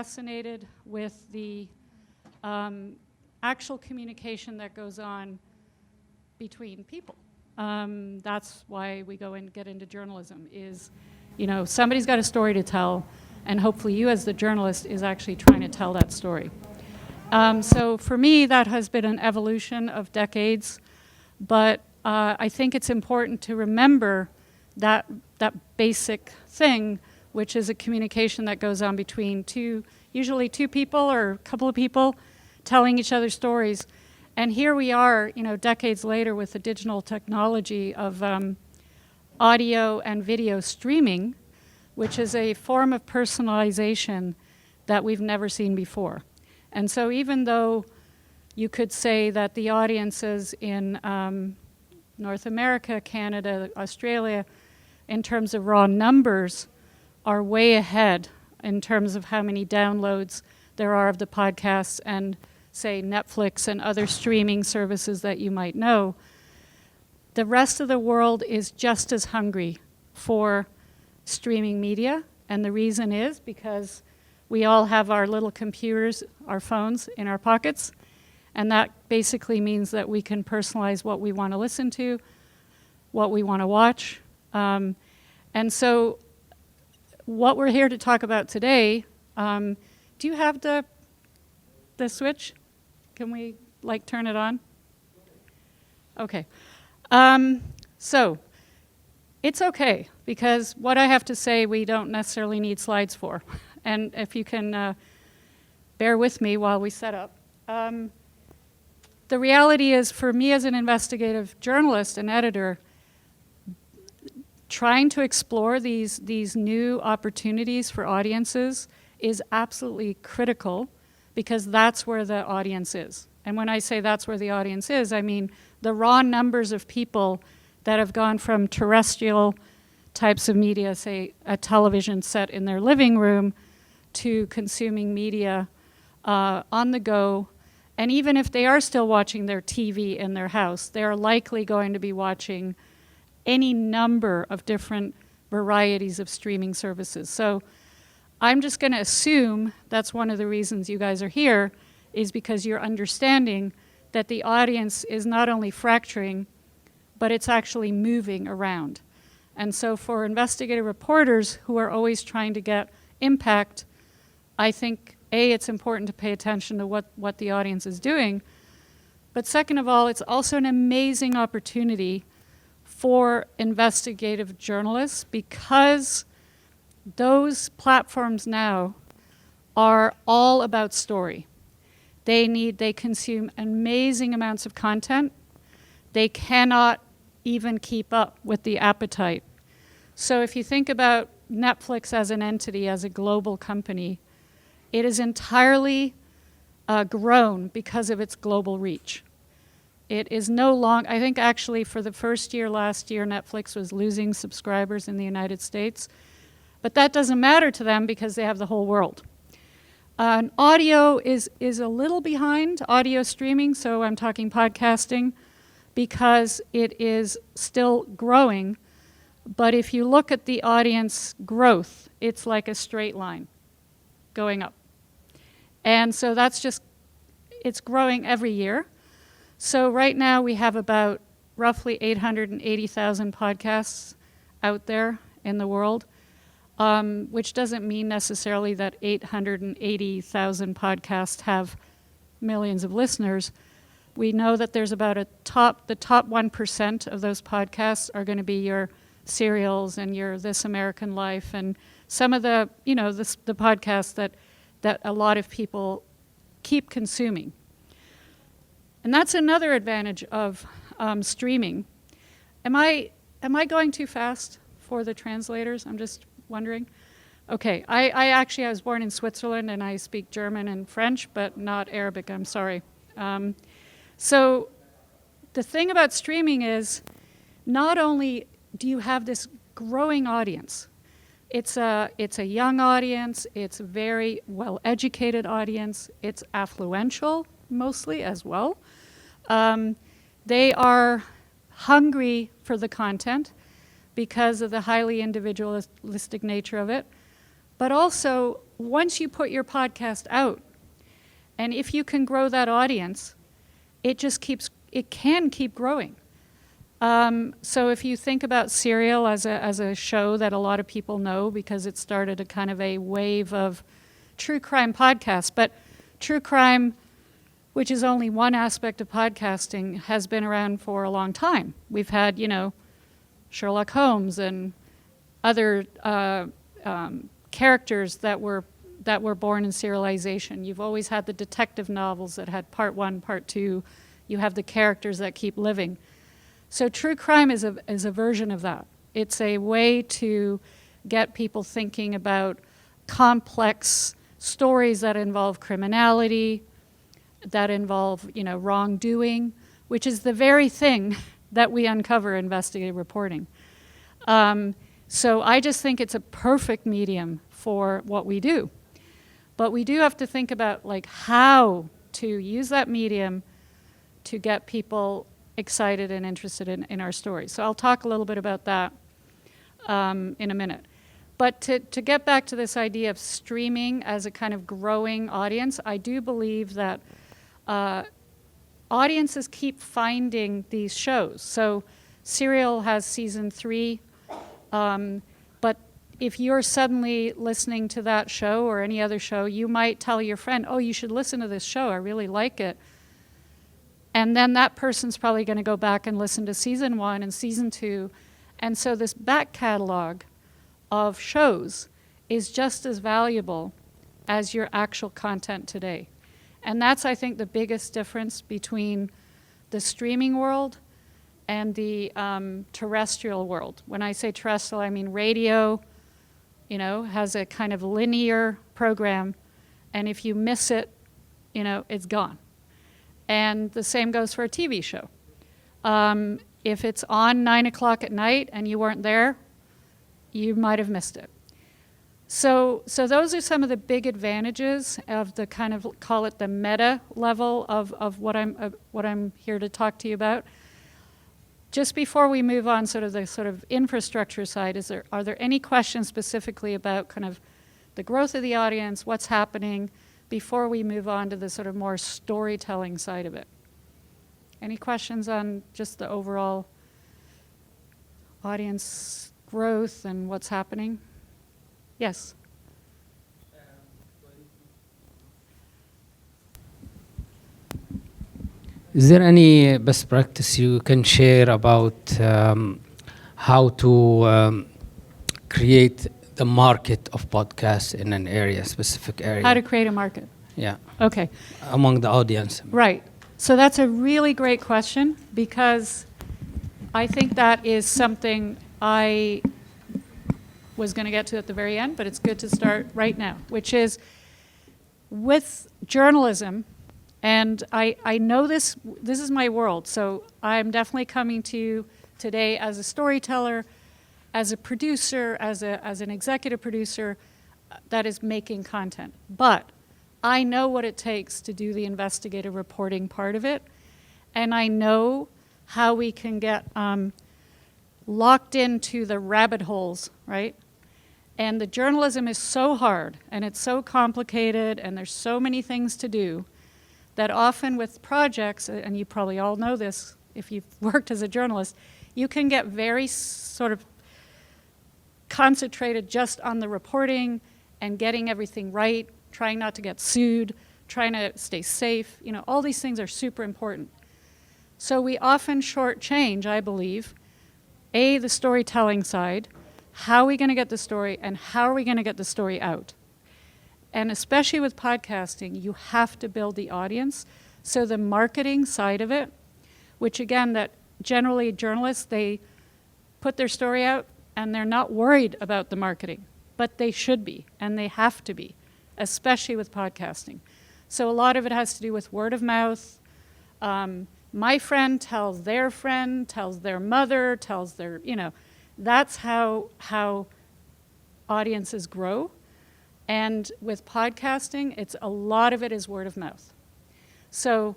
fascinated with the actual communication that goes on between people. That's why we go and get into journalism is, you know, somebody's got a story to tell, and hopefully you as the journalist is actually trying to tell that story. So for me, that has been an evolution of decades, but I think it's important to remember that basic thing, which is a communication that goes on between usually two people or a couple of people telling each other stories. And here we are, you know, decades later with the digital technology of audio and video streaming, which is a form of personalization that we've never seen before. And so even though you could say that the audiences in North America, Canada, Australia, in terms of raw numbers, are way ahead in terms of how many downloads there are of the podcasts and, say, Netflix and other streaming services that you might know, the rest of the world is just as hungry for streaming media. And the reason is because we all have our little computers, our phones in our pockets, and that basically means that we can personalize what we want to listen to, what we want to watch. And so what we're here to talk about today, do you have the switch? Can we turn it on? Okay. So it's okay, because what I have to say we don't necessarily need slides for. And if you can bear with me while we set up. The reality is, for me as an investigative journalist and editor, trying to explore these new opportunities for audiences is absolutely critical, because that's where the audience is. And when I say that's where the audience is, I mean the raw numbers of people that have gone from terrestrial types of media, say a television set in their living room, to consuming media on the go. And even if they are still watching their TV in their house, they are likely going to be watching any number of different varieties of streaming services. So I'm just going to assume that's one of the reasons you guys are here, is because you're understanding that the audience is not only fracturing, but it's actually moving around. And so for investigative reporters who are always trying to get impact, I think, A, it's important to pay attention to what the audience is doing, but second of all, it's also an amazing opportunity for investigative journalists, because those platforms now are all about story. They consume amazing amounts of content. They cannot even keep up with the appetite. So if you think about Netflix as an entity, as a global company, it is entirely grown because of its global reach. It is no longer, I think actually for the first year last year, Netflix was losing subscribers in the United States. But that doesn't matter to them because they have the whole world. Audio is a little behind audio streaming, so I'm talking podcasting, because it is still growing. But if you look at the audience growth, it's like a straight line going up. And so it's growing every year. So right now we have about roughly 880,000 podcasts out there in the world, which doesn't mean necessarily that 880,000 podcasts have millions of listeners. We know that there's about the top 1% of those podcasts are going to be your Serials and your This American Life and some of the podcasts that a lot of people keep consuming. And that's another advantage of streaming. Am I going too fast for the translators? I'm just wondering. Okay, I was born in Switzerland and I speak German and French, but not Arabic, I'm sorry. So the thing about streaming is not only do you have this growing audience, it's a young audience, it's a very well-educated audience, it's affluential mostly as well. They are hungry for the content because of the highly individualistic nature of it. But also, once you put your podcast out, and if you can grow that audience, it can keep growing. So if you think about Serial as a show that a lot of people know because it started a kind of a wave of true crime podcasts, but true crime, which is only one aspect of podcasting, has been around for a long time. We've had, Sherlock Holmes and other characters that were born in serialization. You've always had the detective novels that had part 1, part 2. You have the characters that keep living. So true crime is a version of that. It's a way to get people thinking about complex stories that involve criminality, that involve, wrongdoing, which is the very thing that we uncover in investigative reporting. So I just think it's a perfect medium for what we do. But we do have to think about how to use that medium to get people excited and interested in our stories. So I'll talk a little bit about that in a minute. But to get back to this idea of streaming as a kind of growing audience, I do believe that audiences keep finding these shows. So Serial has season 3, but if you're suddenly listening to that show or any other show, you might tell your friend, oh, you should listen to this show, I really like it. And then that person's probably going to go back and listen to season 1 and season 2. And so this back catalog of shows is just as valuable as your actual content today. And that's, I think, the biggest difference between the streaming world and the terrestrial world. When I say terrestrial, I mean radio, has a kind of linear program. And if you miss it, it's gone. And the same goes for a TV show. If it's on 9 o'clock at night and you weren't there, you might have missed it. So those are some of the big advantages of the kind of, call it the meta level of what I'm here to talk to you about. Just before we move on, the infrastructure side, are there any questions specifically about kind of the growth of the audience, what's happening, before we move on to the sort of more storytelling side of it? Any questions on just the overall audience growth and what's happening? Yes? Is there any best practice you can share about how to create the market of podcasts in an area, specific area? How to create a market? Yeah. Okay. Among the audience. Right. So that's a really great question, because I think that is something I was going to get to at the very end, but it's good to start right now, which is with journalism. And I know this is my world, so I'm definitely coming to you today as a storyteller, as a producer, as an executive producer that is making content. But I know what it takes to do the investigative reporting part of it, and I know how we can get locked into the rabbit holes, right? And the journalism is so hard, and it's so complicated, and there's so many things to do, that often with projects, and you probably all know this if you've worked as a journalist, you can get very sort of concentrated just on the reporting and getting everything right, trying not to get sued, trying to stay safe. All these things are super important. So we often shortchange, I believe, the storytelling side, how are we going to get the story, and how are we going to get the story out? And especially with podcasting, you have to build the audience. So the marketing side of it, which again, that generally journalists, they put their story out and they're not worried about the marketing, but they should be, and they have to be, especially with podcasting. So a lot of it has to do with word of mouth. My friend tells their mother, tells their, that's how audiences grow. And with podcasting, a lot of it is word of mouth. So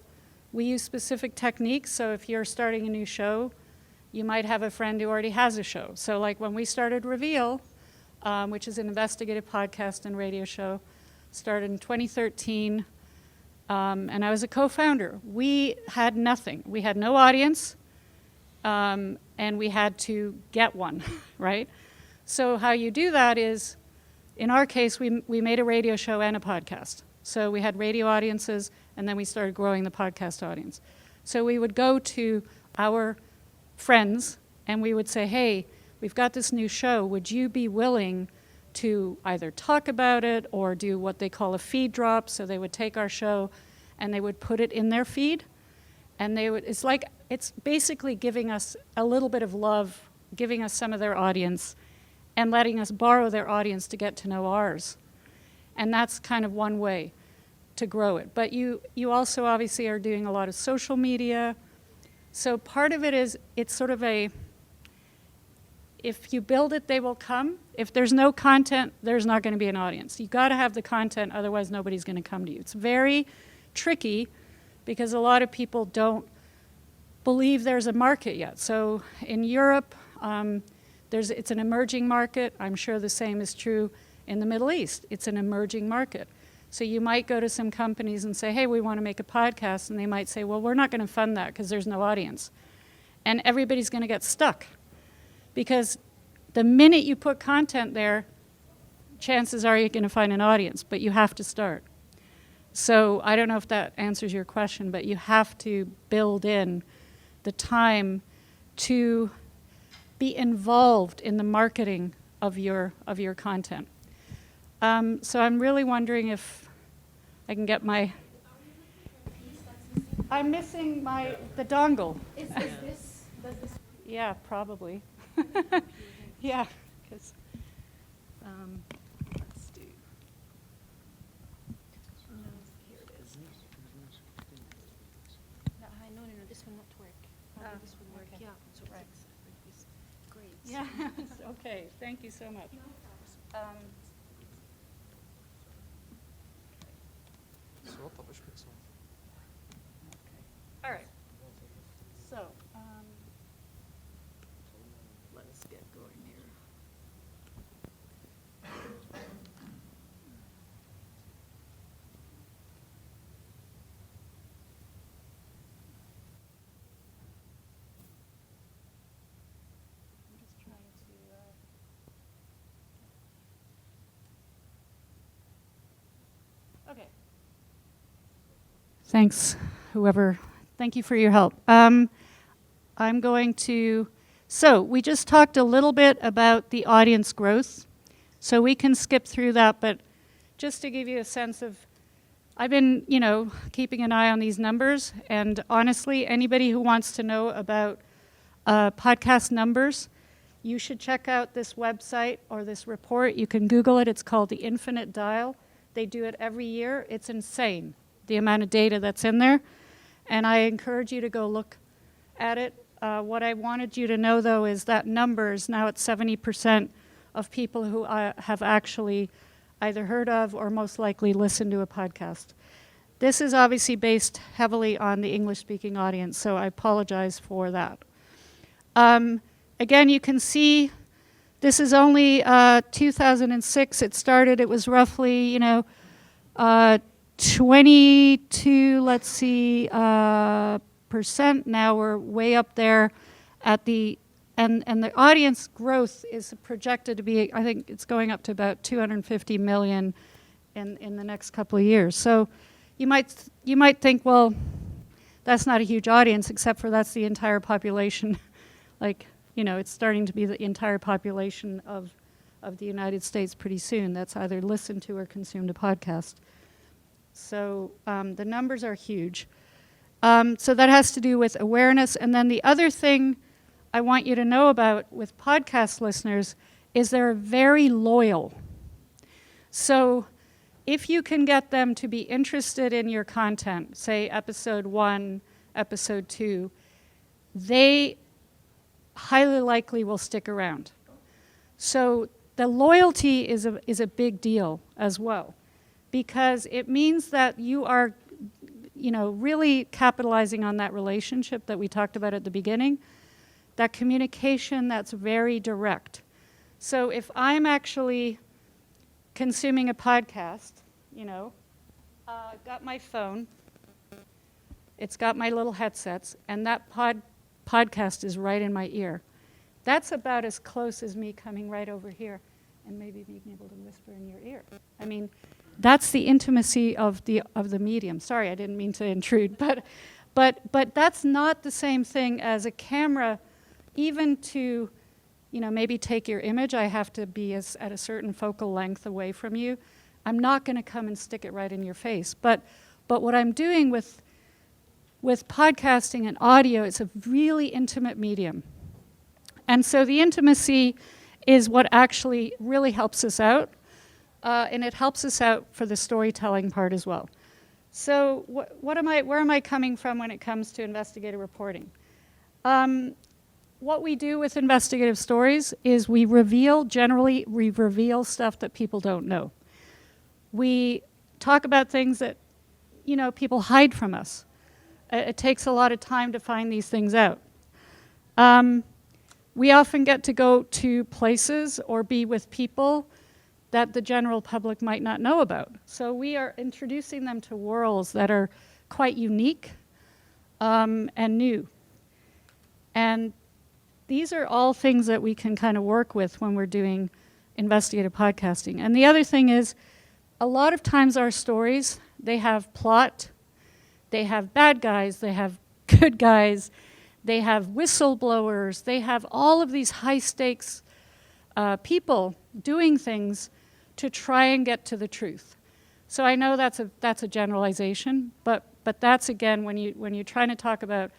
we use specific techniques. So if you're starting a new show, you might have a friend who already has a show. So like when we started Reveal, which is an investigative podcast and radio show, started in 2013, and I was a co-founder. We had nothing. We had no audience, and we had to get one, right? So how you do that is, in our case, we made a radio show and a podcast. So we had radio audiences, and then we started growing the podcast audience. So we would go to our friends, and we would say, hey, we've got this new show. Would you be willing to either talk about it or do what they call a feed drop? So they would take our show and they would put it in their feed. And it's basically giving us a little bit of love, giving us some of their audience, and letting us borrow their audience to get to know ours. And that's kind of one way to grow it. But you also obviously are doing a lot of social media. So part of it is, it's sort of if you build it, they will come. If there's no content, there's not going to be an audience. You've got to have the content, otherwise nobody's going to come to you. It's very tricky because a lot of people don't believe there's a market yet. So in Europe, it's an emerging market. I'm sure the same is true in the Middle East. It's an emerging market. So you might go to some companies and say, hey, we want to make a podcast. And they might say, well, we're not going to fund that because there's no audience. And everybody's going to get stuck. Because the minute you put content there, chances are you're going to find an audience. But you have to start. So I don't know if that answers your question, but you have to build in the time to be involved in the marketing of your content. So I'm really wondering if I can get my... I'm missing the dongle. Is this? Does this? Yeah, probably. Yeah, because let's do... Here it is. No, this will not work. This will work. okay. Yeah. So Right. it's great. Yeah, okay, thank you so much. All right. So, let us get going here. I'm just trying to... Okay. Thanks, whoever. Thank you for your help. I'm going to... So we just talked a little bit about the audience growth. So we can skip through that, but just to give you a sense of... I've been, keeping an eye on these numbers, and honestly, anybody who wants to know about podcast numbers, you should check out this website or this report. You can Google it. It's called The Infinite Dial. They do it every year. It's insane, the amount of data that's in there. And I encourage you to go look at it. What I wanted you to know, though, is that numbers now at 70% of people who have actually either heard of or most likely listened to a podcast. This is obviously based heavily on the English-speaking audience, so I apologize for that. Again, you can see this is only 2006. It started, it was roughly, 22, let's see, percent. Now we're way up there at the, and the audience growth is projected to be, I think it's going up to about 250 million in the next couple of years. So you might think, well, that's not a huge audience, except for that's the entire population. It's starting to be the entire population of the United States pretty soon. That's either listened to or consumed a podcast. So the numbers are huge. So that has to do with awareness. And then the other thing I want you to know about with podcast listeners is they're very loyal. So if you can get them to be interested in your content, say episode 1, episode 2, they highly likely will stick around. So the loyalty is a big deal as well, because it means that you are, really capitalizing on that relationship that we talked about at the beginning, that communication that's very direct. So if I'm actually consuming a podcast, you know, got my phone. It's got my little headsets, and that podcast is right in my ear. That's about as close as me coming right over here and maybe being able to whisper in your ear. I mean, that's the intimacy of the medium. Sorry, I didn't mean to intrude, but that's not the same thing as a camera. Even to, you know, maybe take your image, I have to be at a certain focal length away from you. I'm not going to come and stick it right in your face. But what I'm doing with podcasting and audio, it's a really intimate medium. And so the intimacy is what actually really helps us out. And it helps us out for the storytelling part as well. So where am I coming from when it comes to investigative reporting? What we do with investigative stories is we reveal stuff that people don't know. We talk about things that, you know, people hide from us. It takes a lot of time to find these things out. We often get to go to places or be with people that the general public might not know about. So we are introducing them to worlds that are quite unique and new. And these are all things that we can kind of work with when we're doing investigative podcasting. And the other thing is, a lot of times our stories, they have plot, they have bad guys, they have good guys, they have whistleblowers, they have all of these high stakes people doing things to try and get to the truth. So I know that's a generalization, but that's again when you're trying to talk about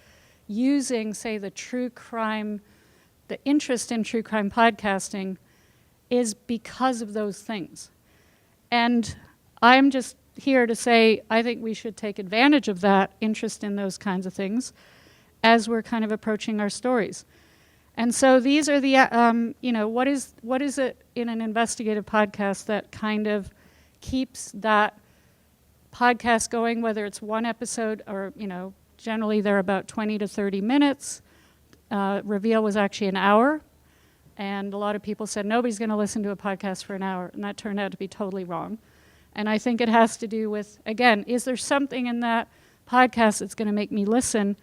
using, say, the true crime, the interest in true crime podcasting is because of those things. And I'm just here to say I think we should take advantage of that interest in those kinds of things as we're kind of approaching our stories. And so these are the, you know, what is it in an investigative podcast that kind of keeps that podcast going, whether it's one episode or, you know, generally they're about 20 to 30 minutes. Reveal was actually an hour. And a lot of people said, nobody's going to listen to a podcast for an hour. And that turned out to be totally wrong. And I think it has to do with, again, is there something in that podcast that's going to make me listen?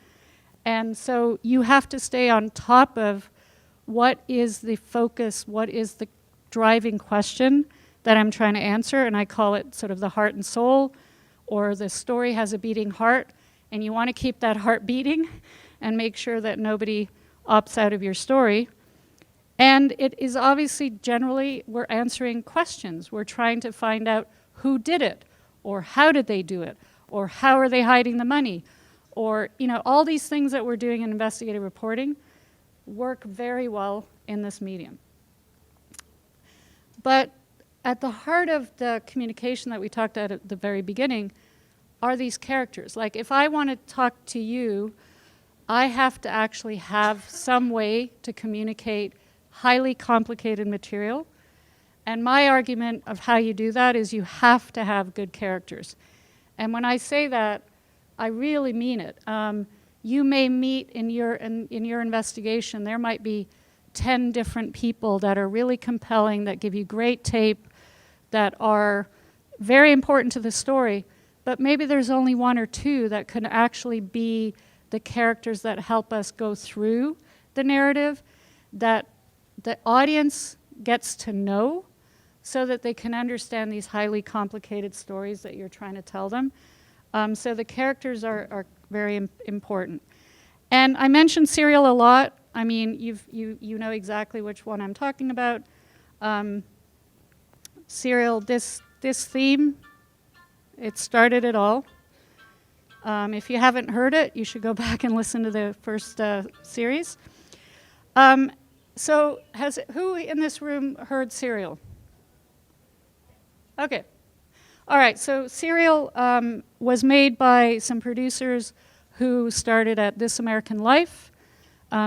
And so you have to stay on top of what is the focus, what is the driving question that I'm trying to answer. And I call it sort of the heart and soul, or the story has a beating heart. And you want to keep that heart beating and make sure that nobody opts out of your story. And it is obviously generally we're answering questions. We're trying to find out who did it, or how did they do it, or how are they hiding the money, or, you know, all these things that we're doing in investigative reporting work very well in this medium. But at the heart of the communication that we talked about at the very beginning are these characters. Like if I want to talk to you, I have to actually have some way to communicate highly complicated material. And my argument of how you do that is you have to have good characters. And when I say that, I really mean it. You may meet in your investigation, there might be 10 different people that are really compelling, that give you great tape, that are very important to the story, but maybe there's only one or two that can actually be the characters that help us go through the narrative, that the audience gets to know so that they can understand these highly complicated stories that you're trying to tell them. So the characters are very important. And I mentioned Serial a lot. I mean, you know exactly which one I'm talking about. Serial, this theme, it started it all. If you haven't heard it, you should go back and listen to the first series. So who in this room heard Serial? Okay. All right, so Serial was made by some producers who started at This American Life.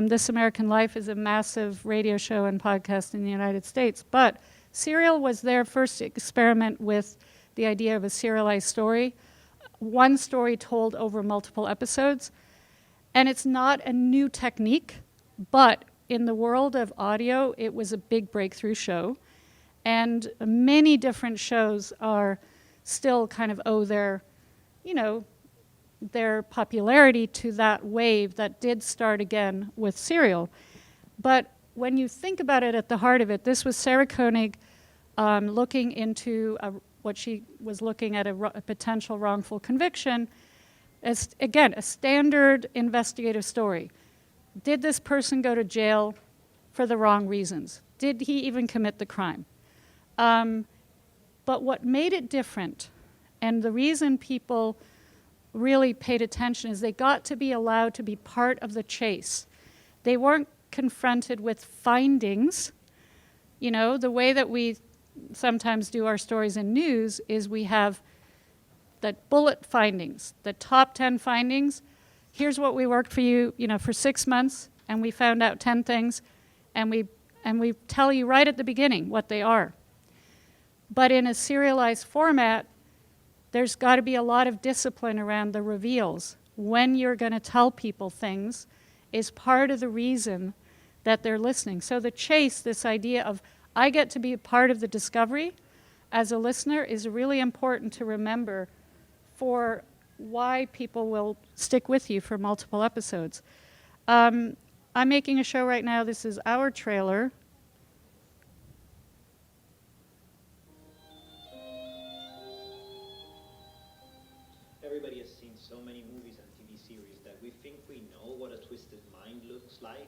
This American Life is a massive radio show and podcast in the United States, but Serial was their first experiment with the idea of a serialized story, one story told over multiple episodes. And it's not a new technique, but in the world of audio, it was a big breakthrough show. And many different shows are still kind of owe their, you know, their popularity to that wave that did start again with Serial. But when you think about it at the heart of it, this was Sarah Koenig looking into what she was looking at a potential wrongful conviction as, again, a standard investigative story. Did this person go to jail for the wrong reasons? Did he even commit the crime? But what made it different, and the reason people really paid attention, is they got to be allowed to be part of the chase. They weren't confronted with findings. You know, the way that we sometimes do our stories in news is we have the bullet findings, the top 10 findings. Here's what we worked for you, you know, for 6 months, and we found out 10 things, and we tell you right at the beginning what they are. But in a serialized format, there's got to be a lot of discipline around the reveals. When you're going to tell people things is part of the reason that they're listening. So the chase, this idea of I get to be a part of the discovery as a listener, is really important to remember for why people will stick with you for multiple episodes. I'm making a show right now. This is our trailer. Everybody has seen so many movies and TV series that we think we know what a twisted mind looks like,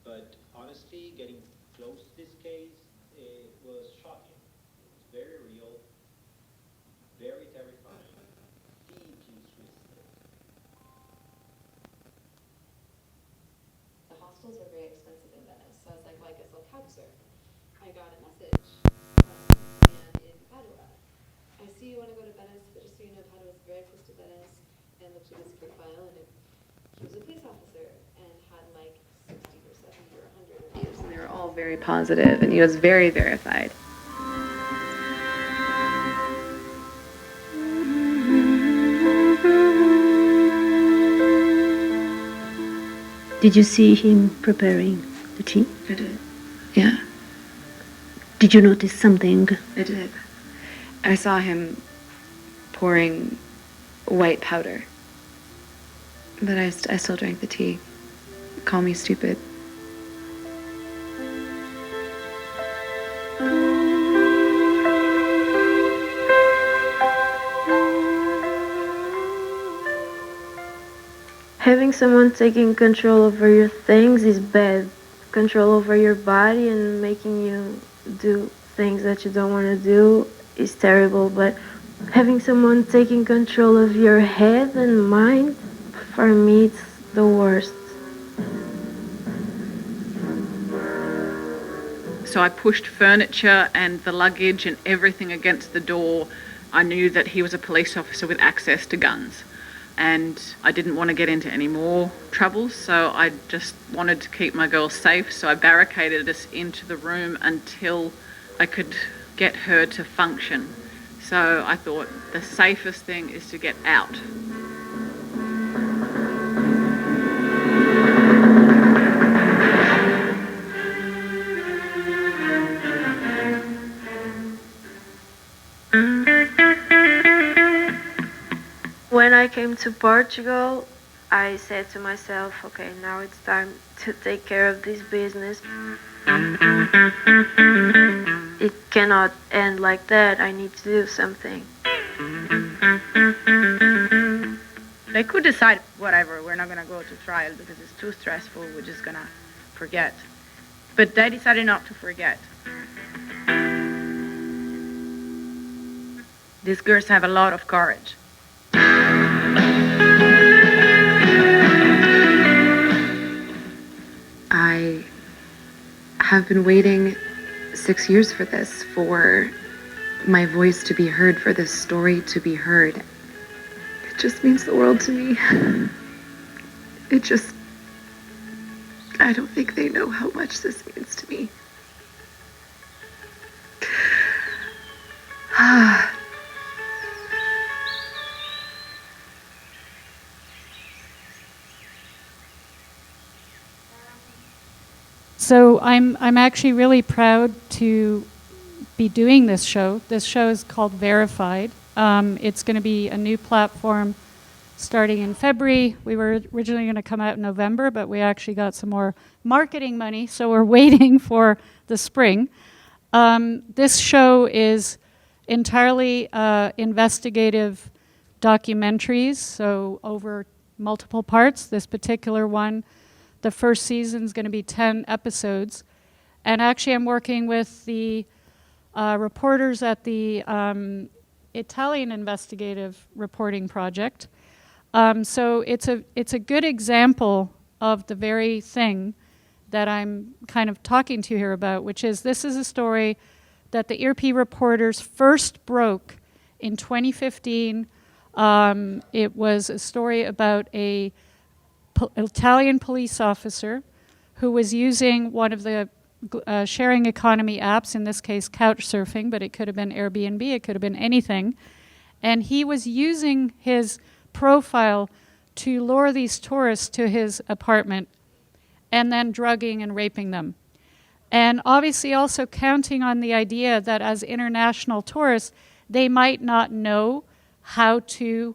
but honestly, getting close to this case, it was shocking. It was very real, very terrifying, deeply twisted. The hostels are very expensive in Venice, so I was like, well, I guess I'll couch surf. I got a message from a man in Padua. I see you want to go to Venice, but just so you know, Padua is very close to Venice, and looked at his profile, and he was a police officer and had like 60 or 70 or 100 reviews, and they were all very positive, and he was very verified. Did you see him preparing the tea? I did. Yeah, Did you notice something? I did. I saw him pouring white powder. But I still drank the tea. Call me stupid. Having someone taking control over your things is bad. Control over your body and making you do things that you don't want to do is terrible, but having someone taking control of your head and mind, for me, it's the worst. So I pushed furniture and the luggage and everything against the door. I knew that he was a police officer with access to guns, and I didn't want to get into any more troubles, so I just wanted to keep my girl safe, so I barricaded us into the room until I could get her to function. So I thought the safest thing is to get out. When I came to Portugal, I said to myself, okay, now it's time to take care of this business. It cannot end like that. I need to do something. They could decide, whatever, we're not going to go to trial because it's too stressful, we're just going to forget. But they decided not to forget. These girls have a lot of courage. I have been waiting 6 years for this, for my voice to be heard, for this story to be heard. It just means the world to me. I don't think they know how much this means to me. So I'm actually really proud to be doing this show. This show is called Verified. It's going to be a new platform starting in February. We were originally going to come out in November, but we actually got some more marketing money, so we're waiting for the spring. This show is entirely investigative documentaries, so over multiple parts. This particular one, the first season is going to be 10 episodes. And actually I'm working with the reporters at the Italian Investigative Reporting Project. So it's a good example of the very thing that I'm kind of talking to you here about, which is this is a story that the ERP reporters first broke in 2015. It was a story about a Italian police officer who was using one of the sharing economy apps, in this case couch surfing, but it could have been Airbnb, it could have been anything. And he was using his profile to lure these tourists to his apartment and then drugging and raping them. And obviously also counting on the idea that as international tourists, they might not know how to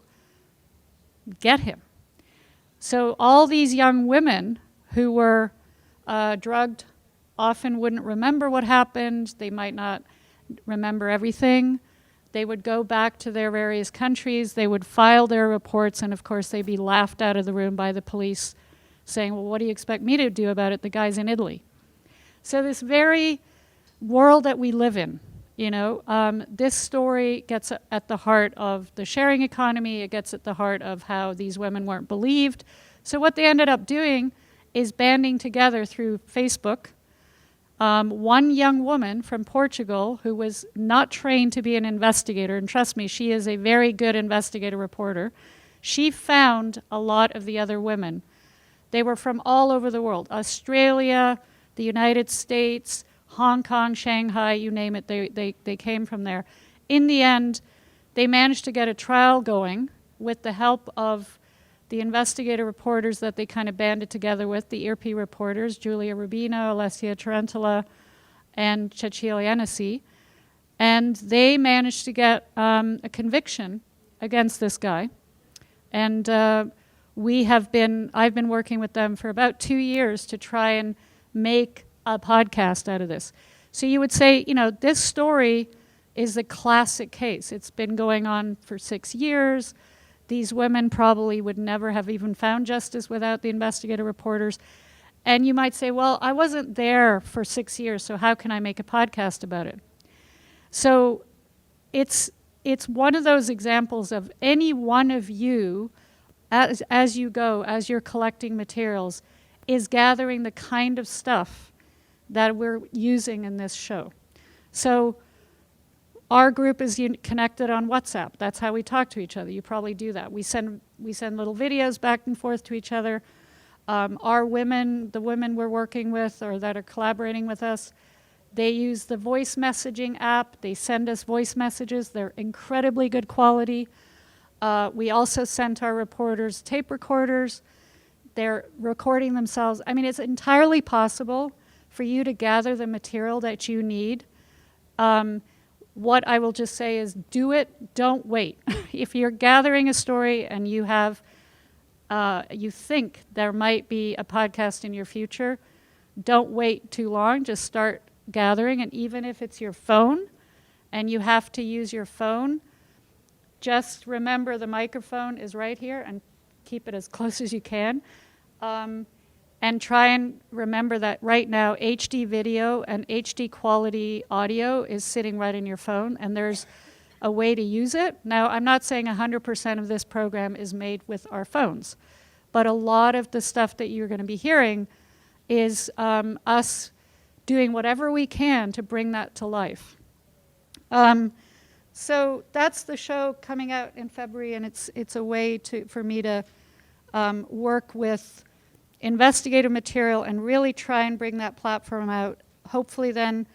get him. So all these young women who were drugged often wouldn't remember what happened. They might not remember everything. They would go back to their various countries. They would file their reports, and of course they'd be laughed out of the room by the police saying, well, what do you expect me to do about it? The guy's in Italy. So this very world that we live in, you know, this story gets at the heart of the sharing economy. It gets at the heart of how these women weren't believed. So what they ended up doing is banding together through Facebook. One young woman from Portugal who was not trained to be an investigator, and trust me, she is a very good investigative reporter, she found a lot of the other women. They were from all over the world, Australia, the United States, Hong Kong, Shanghai, you name it, they came from there. In the end, they managed to get a trial going with the help of the investigative reporters that they kind of banded together with, the ERP reporters, Giulia Rubino, Alessia Tarantula, and Cecilia Yanesi. And they managed to get a conviction against this guy. And I've been working with them for about 2 years to try and make a podcast out of this. So you would say, you know, this story is a classic case. It's been going on for 6 years. These women probably would never have even found justice without the investigative reporters. And you might say, well, I wasn't there for 6 years, so how can I make a podcast about it? So it's one of those examples of any one of you, as you go, as you're collecting materials, is gathering the kind of stuff that we're using in this show. So our group is connected on WhatsApp. That's how we talk to each other. You probably do that. We send little videos back and forth to each other. Our women, the women we're working with or that are collaborating with us, they use the voice messaging app. They send us voice messages. They're incredibly good quality. We also sent our reporters tape recorders. They're recording themselves. I mean, it's entirely possible for you to gather the material that you need. What I will just say is do it, don't wait. If you're gathering a story and you have, you think there might be a podcast in your future, don't wait too long, just start gathering. And even if it's your phone and you have to use your phone, just remember the microphone is right here and keep it as close as you can. And try and remember that right now HD video and HD quality audio is sitting right in your phone, and there's a way to use it. Now, I'm not saying 100% of this program is made with our phones, but a lot of the stuff that you're going to be hearing is us doing whatever we can to bring that to life. So that's the show coming out in February, and it's a way for me to work with investigative material and really try and bring that platform out. Hopefully then,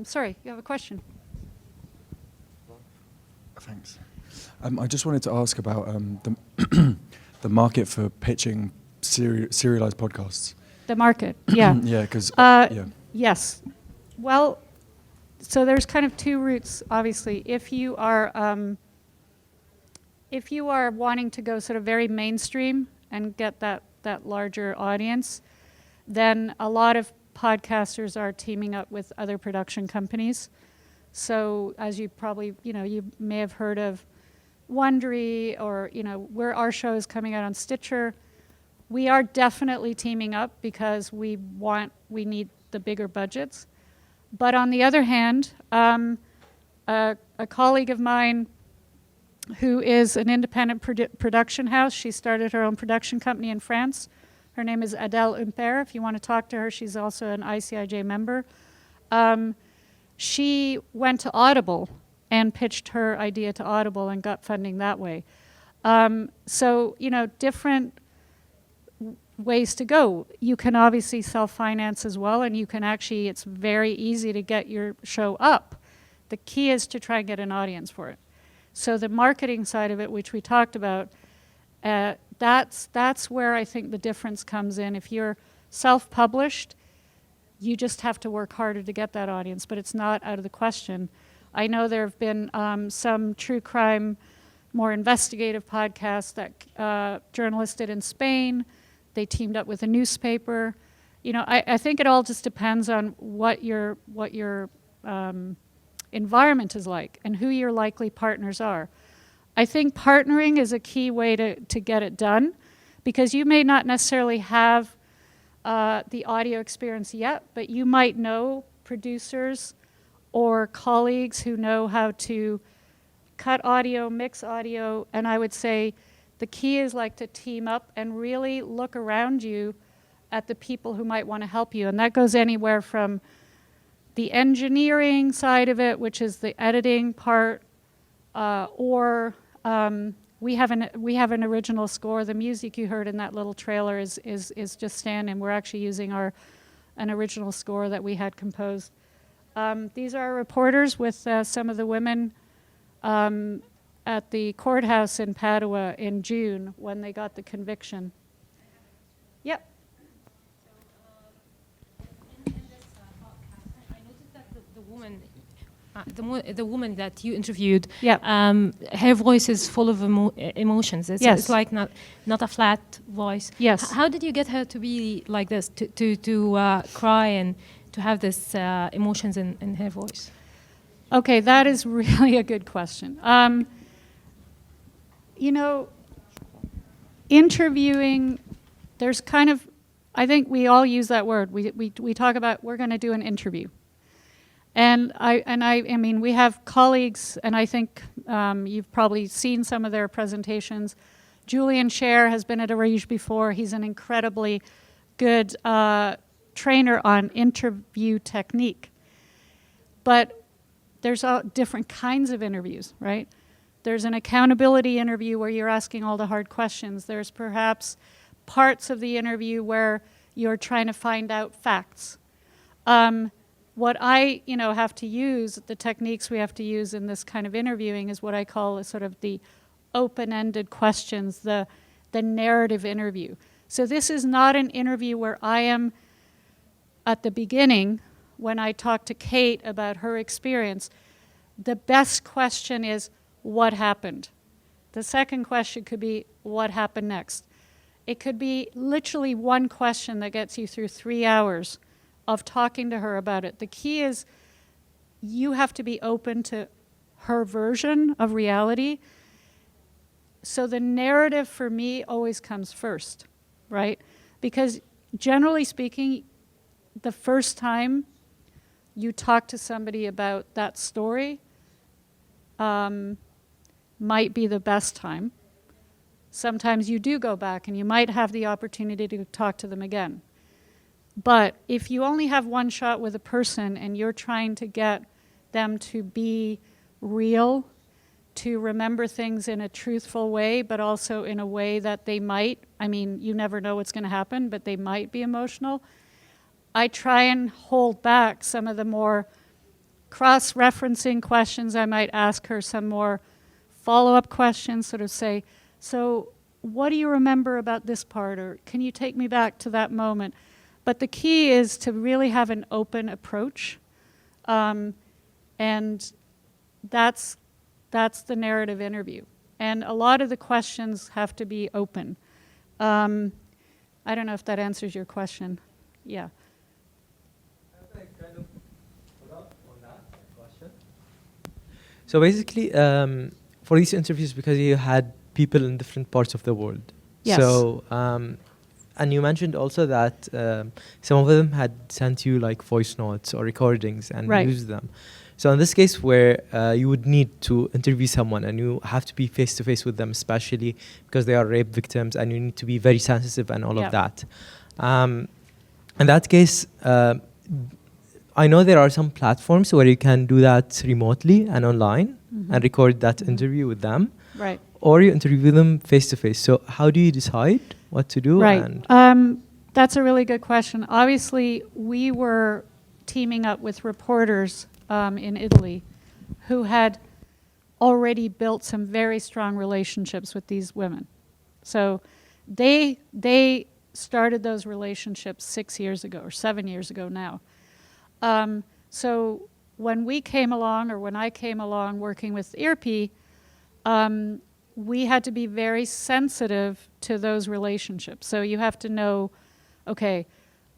sorry, you have a question? Thanks. I just wanted to ask about the market for pitching serialized podcasts. The market, yeah. Yeah, because, Yes. Well, so there's kind of two routes, obviously. If you are if you are wanting to go sort of very mainstream and get that larger audience, then a lot of podcasters are teaming up with other production companies. So as you probably, you may have heard of Wondery, or, where our show is coming out on Stitcher. We are definitely teaming up because we need the bigger budgets. But on the other hand, a colleague of mine who is an independent production house, she started her own production company in France. Her name is Adèle Humpert. If you want to talk to her, she's also an ICIJ member. She went to Audible and pitched her idea to Audible and got funding that way. So, different ways to go. You can obviously self-finance as well, and you can actually, it's very easy to get your show up. The key is to try and get an audience for it. So the marketing side of it, which we talked about, that's where I think the difference comes in. If you're self-published, you just have to work harder to get that audience, but it's not out of the question. I know there have been some true crime, more investigative podcasts that journalists did in Spain. They teamed up with a newspaper. I think it all just depends on what your environment is like and who your likely partners are. I think partnering is a key way to get it done, because you may not necessarily have the audio experience yet, but you might know producers or colleagues who know how to cut audio, mix audio, and I would say the key is like to team up and really look around you at the people who might want to help you. And that goes anywhere from the engineering side of it, which is the editing part, or we have an original score. The music you heard in that little trailer is just stand-in. We're actually using an original score that we had composed. These are our reporters with some of the women at the courthouse in Padua in June when they got the conviction. Yep. In this podcast, I noticed that the woman that you interviewed, Yep. Her voice is full of emotions. Yes. It's like not a flat voice. Yes. How did you get her to be like this, to cry and to have this emotions in her voice? Okay, that is really a good question. Interviewing, there's kind of, I think we all use that word. We talk about, we're going to do an interview. And I mean, we have colleagues, and I think you've probably seen some of their presentations. Julian Scher has been at ARIJ before. He's an incredibly good trainer on interview technique. But there's all different kinds of interviews, right? There's an accountability interview where you're asking all the hard questions. There's perhaps parts of the interview where you're trying to find out facts. What I, have to use, the techniques we have to use in this kind of interviewing is what I call sort of the open-ended questions, the narrative interview. So this is not an interview where I am at the beginning, when I talk to Kate about her experience. The best question is, what happened? The second question could be, what happened next? It could be literally one question that gets you through 3 hours of talking to her about it. The key is you have to be open to her version of reality. So the narrative for me always comes first, right? Because generally speaking, the first time you talk to somebody about that story might be the best time. Sometimes you do go back and you might have the opportunity to talk to them again. But if you only have one shot with a person and you're trying to get them to be real, to remember things in a truthful way, but also in a way that they might, you never know what's going to happen, but they might be emotional, I try and hold back some of the more cross-referencing questions. I might ask her some more follow-up questions, sort of say, so what do you remember about this part? Or can you take me back to that moment? But the key is to really have an open approach. And that's the narrative interview. And a lot of the questions have to be open. I don't know if that answers your question. Yeah. So basically, for these interviews, because you had people in different parts of the world. Yes. So, and you mentioned also that some of them had sent you like voice notes or recordings and Right. used them. So in this case where you would need to interview someone and you have to be face to face with them, especially because they are rape victims and you need to be very sensitive and all Yeah. of that. In that case, I know there are some platforms where you can do that remotely and online and record that interview with them, Right. or you interview them face to face. So how do you decide what to do? Right. And That's a really good question. Obviously, we were teaming up with reporters in Italy who had already built some very strong relationships with these women. So they started those relationships 6 years ago or 7 years ago now. So when we came along, or when I came along working with IRPI, we had to be very sensitive to those relationships. So you have to know, okay,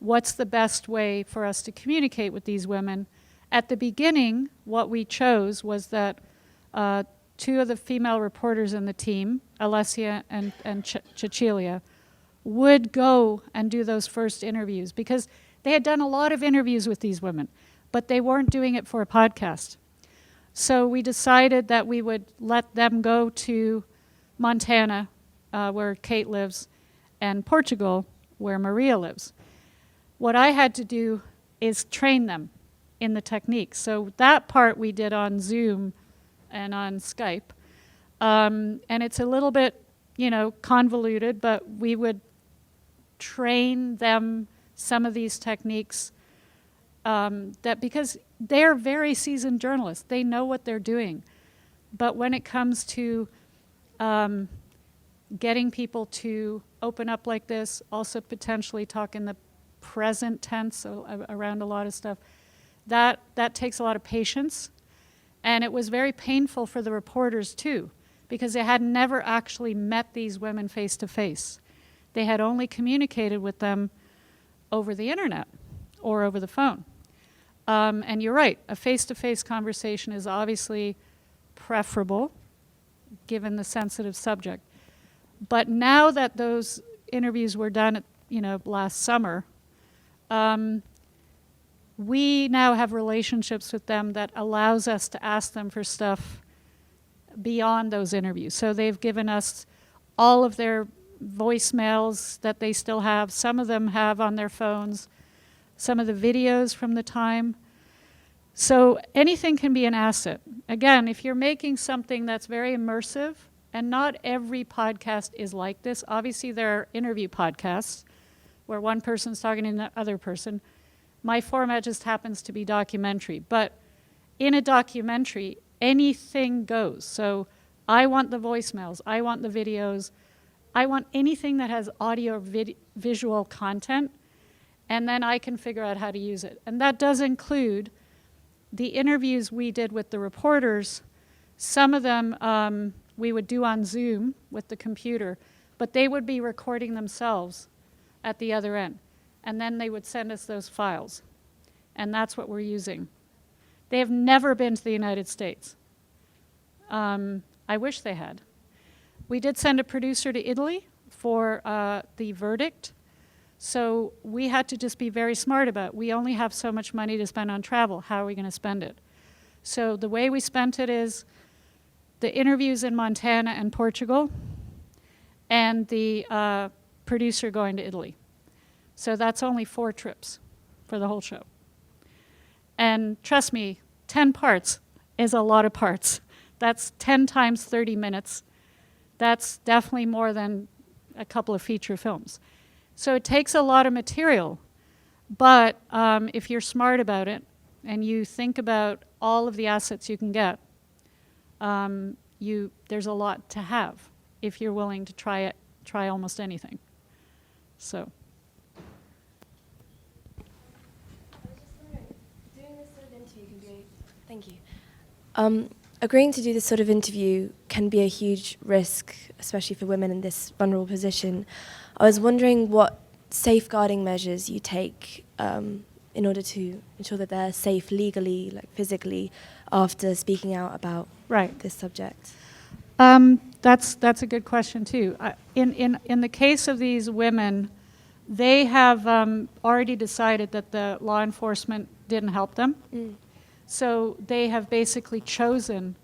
what's the best way for us to communicate with these women? At the beginning, what we chose was that two of the female reporters in the team, Alessia and Cecilia, would go and do those first interviews because they had done a lot of interviews with these women, but they weren't doing it for a podcast. So we decided that we would let them go to Montana, where Kate lives, and Portugal, where Maria lives. What I had to do is train them in the techniques. So that part we did on Zoom and on Skype. And it's a little bit, convoluted, but we would train them some of these techniques that because they're very seasoned journalists. They know what they're doing. But when it comes to getting people to open up like this, also potentially talk in the present tense around a lot of stuff, that takes a lot of patience. And it was very painful for the reporters too, because they had never actually met these women face to face. They had only communicated with them over the internet or over the phone. And you're right, a face-to-face conversation is obviously preferable, given the sensitive subject. But now that those interviews were done, last summer, we now have relationships with them that allows us to ask them for stuff beyond those interviews. So they've given us all of their voicemails that they still have. Some of them have on their phones, some of the videos from the time. So anything can be an asset. Again, if you're making something that's very immersive, and not every podcast is like this. Obviously, there are interview podcasts where one person's talking to the other person. My format just happens to be documentary. But in a documentary, anything goes. So I want the voicemails. I want the videos. I want anything that has audio or visual content. And then I can figure out how to use it. And that does include the interviews we did with the reporters. Some of them we would do on Zoom with the computer, but they would be recording themselves at the other end. And then they would send us those files. And that's what we're using. They have never been to the United States. I wish they had. We did send a producer to Italy for the verdict. So we had to just be very smart about it. We only have so much money to spend on travel. How are we going to spend it? So the way we spent it is the interviews in Montana and Portugal and the producer going to Italy. So that's only 4 trips for the whole show. And trust me, 10 parts is a lot of parts. That's 10 times 30 minutes. That's definitely more than a couple of feature films. So it takes a lot of material, but if you're smart about it and you think about all of the assets you can get, there's a lot to have if you're willing to try almost anything. So. I was just wondering, doing this sort of interview can be, thank you. agreeing to do this sort of interview can be a huge risk, especially for women in this vulnerable position. I was wondering what safeguarding measures you take in order to ensure that they're safe legally, like physically, after speaking out about this subject. That's a good question too. In the case of these women, they have already decided that the law enforcement didn't help them. So they have basically chosen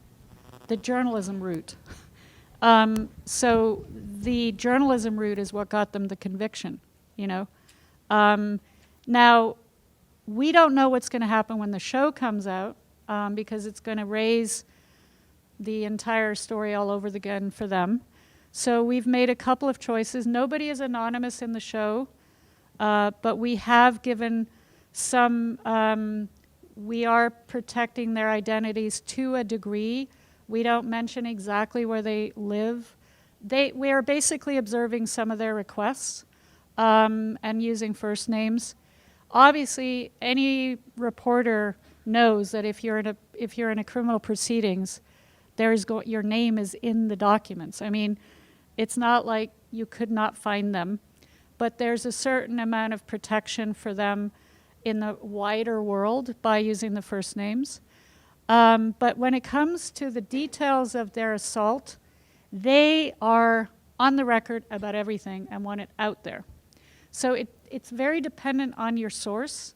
the journalism route. So the journalism route is what got them the conviction, you know. Now, we don't know what's going to happen when the show comes out because it's going to raise the entire story all over again for them. So we've made a couple of choices. Nobody is anonymous in the show, but we have given some, we are protecting their identities to a degree. We don't mention exactly where they live. We are basically observing some of their requests and using first names. Obviously, any reporter knows that if you're in a criminal proceedings, your name is in the documents. I mean, it's not like you could not find them, but there's a certain amount of protection for them in the wider world by using the first names. But when it comes to the details of their assault, they are on the record about everything and want it out there. So it's very dependent on your source.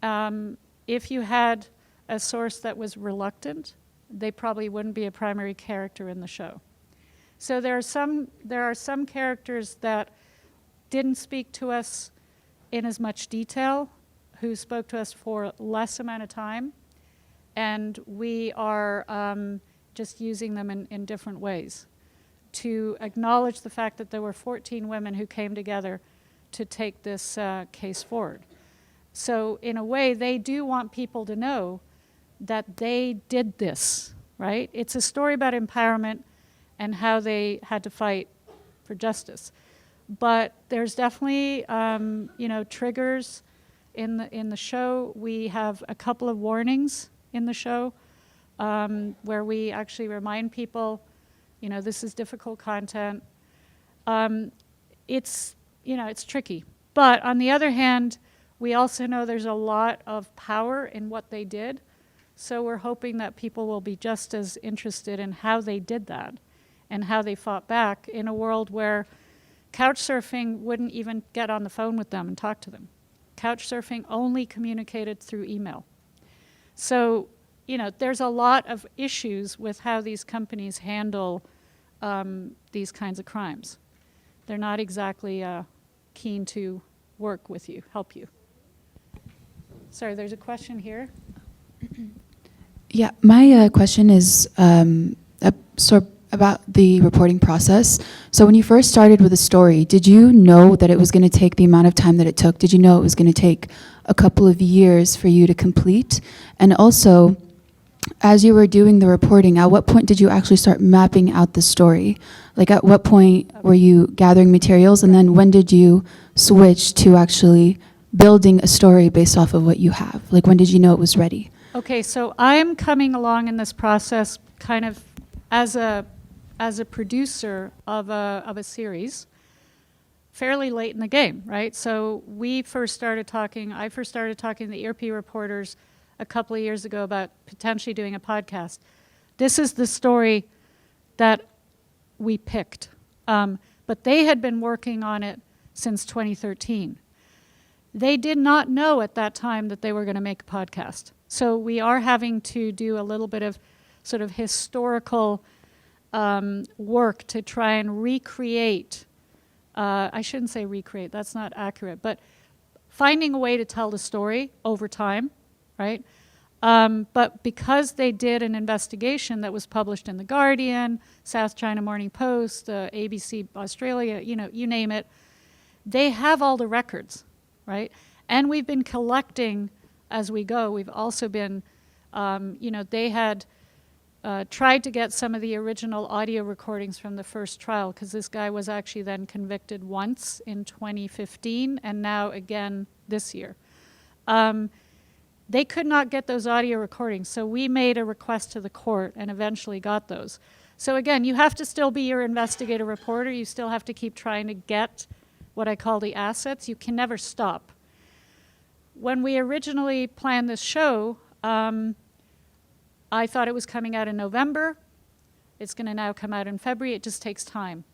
If you had a source that was reluctant, they probably wouldn't be a primary character in the show. So there are some characters that didn't speak to us in as much detail, who spoke to us for less amount of time, and we are just using them in different ways to acknowledge the fact that there were 14 women who came together to take this case forward. So in a way, they do want people to know that they did this, right? It's a story about empowerment and how they had to fight for justice. But there's definitely, triggers in the show. We have a couple of warnings in the show where we actually remind people, this is difficult content. It's tricky. But on the other hand, we also know there's a lot of power in what they did. So we're hoping that people will be just as interested in how they did that and how they fought back in a world where couchsurfing wouldn't even get on the phone with them and talk to them. Couchsurfing only communicated through email. So, there's a lot of issues with how these companies handle these kinds of crimes. They're not exactly keen to work with you, help you. Sorry, there's a question here. Yeah, my question is sort of about the reporting process. So when you first started with a story, did you know that it was going to take the amount of time that it took? Did you know it was going to take a couple of years for you to complete? And also, as you were doing the reporting, at what point did you actually start mapping out the story? Like, at what point were you gathering materials, and then when did you switch to actually building a story based off of what you have? Like, when did you know it was ready? Okay, so I'm coming along in this process kind of as a producer of a series fairly late in the game, right? So I first started talking to the ERP reporters a couple of years ago about potentially doing a podcast. This is the story that we picked. But they had been working on it since 2013. They did not know at that time that they were going to make a podcast. So we are having to do a little bit of sort of historical work to try and recreate, I shouldn't say recreate, that's not accurate, but finding a way to tell the story over time, right? But because they did an investigation that was published in The Guardian, South China Morning Post, ABC Australia, you name it, they have all the records, right? And we've been collecting as we go. We've also been, they had tried to get some of the original audio recordings from the first trial, because this guy was actually then convicted once in 2015 and now again this year. They could not get those audio recordings, so we made a request to the court and eventually got those. So again, you have to still be your investigative reporter. You still have to keep trying to get what I call the assets. You can never stop. When we originally planned this show, I thought it was coming out in November. It's going to now come out in February. It just takes time.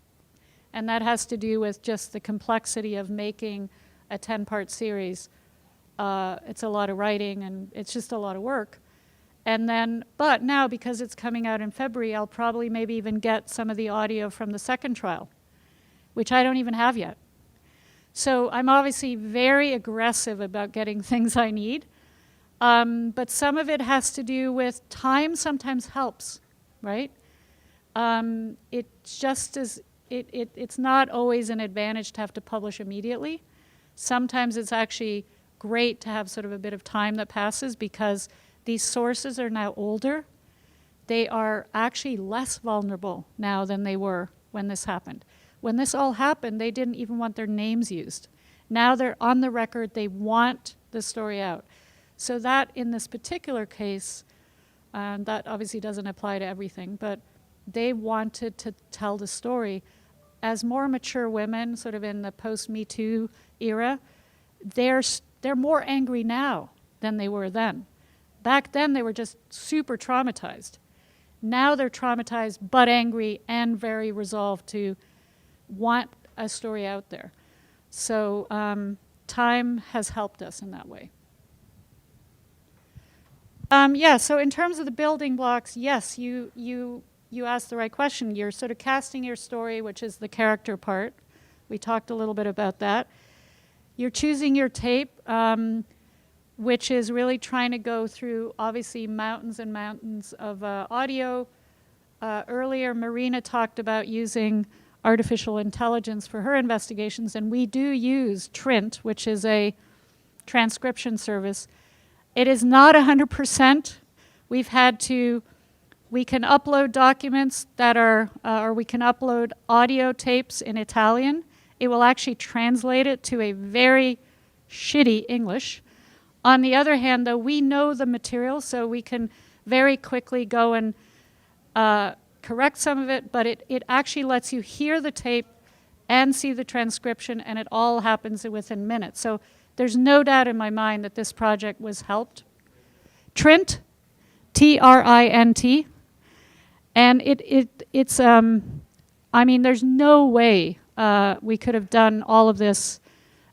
And that has to do with just the complexity of making a 10-part series. It's a lot of writing, and it's just a lot of work. And then, but now, because it's coming out in February, I'll probably maybe even get some of the audio from the second trial, which I don't even have yet. So I'm obviously very aggressive about getting things I need. But some of it has to do with time sometimes helps, right? It's not always an advantage to have to publish immediately. Sometimes it's actually great to have sort of a bit of time that passes because these sources are now older. They are actually less vulnerable now than they were when this happened. When this all happened, they didn't even want their names used. Now they're on the record, they want the story out. So that, in this particular case, that obviously doesn't apply to everything, but they wanted to tell the story. As more mature women, sort of in the post-Me Too era, they're more angry now than they were then. Back then, they were just super traumatized. Now they're traumatized but angry and very resolved to want a story out there. So time has helped us in that way. So in terms of the building blocks, yes, you asked the right question. You're sort of casting your story, which is the character part. We talked a little bit about that. You're choosing your tape, which is really trying to go through, obviously, mountains and mountains of audio. Earlier, Marina talked about using artificial intelligence for her investigations, and we do use Trint, which is a transcription service. It is not 100%. We can upload documents that are, or we can upload audio tapes in Italian. It will actually translate it to a very shitty English. On the other hand, though, we know the material, so we can very quickly go and correct some of it, but it actually lets you hear the tape and see the transcription, and it all happens within minutes. So there's no doubt in my mind that this project was helped. Trint, T-R-I-N-T, and it's I mean, there's no way we could have done all of this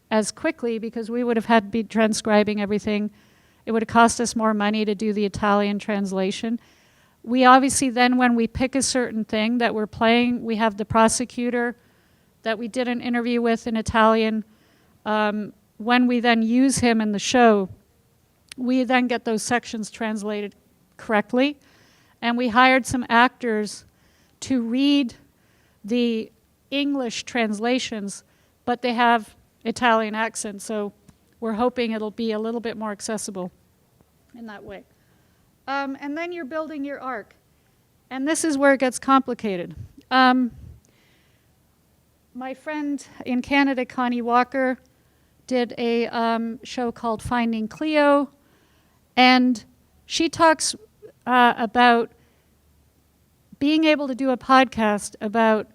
as quickly because we would have had to be transcribing everything. It would have cost us more money to do the Italian translation. We obviously then, when we pick a certain thing that we're playing, we have the prosecutor that we did an interview with in Italian. When we then use him in the show, we then get those sections translated correctly. And we hired some actors to read the English translations, but they have Italian accents, so we're hoping it'll be a little bit more accessible in that way. And then you're building your arc. And this is where it gets complicated. My friend in Canada, Connie Walker, did a show called Finding Cleo, and she talks about being able to do a podcast about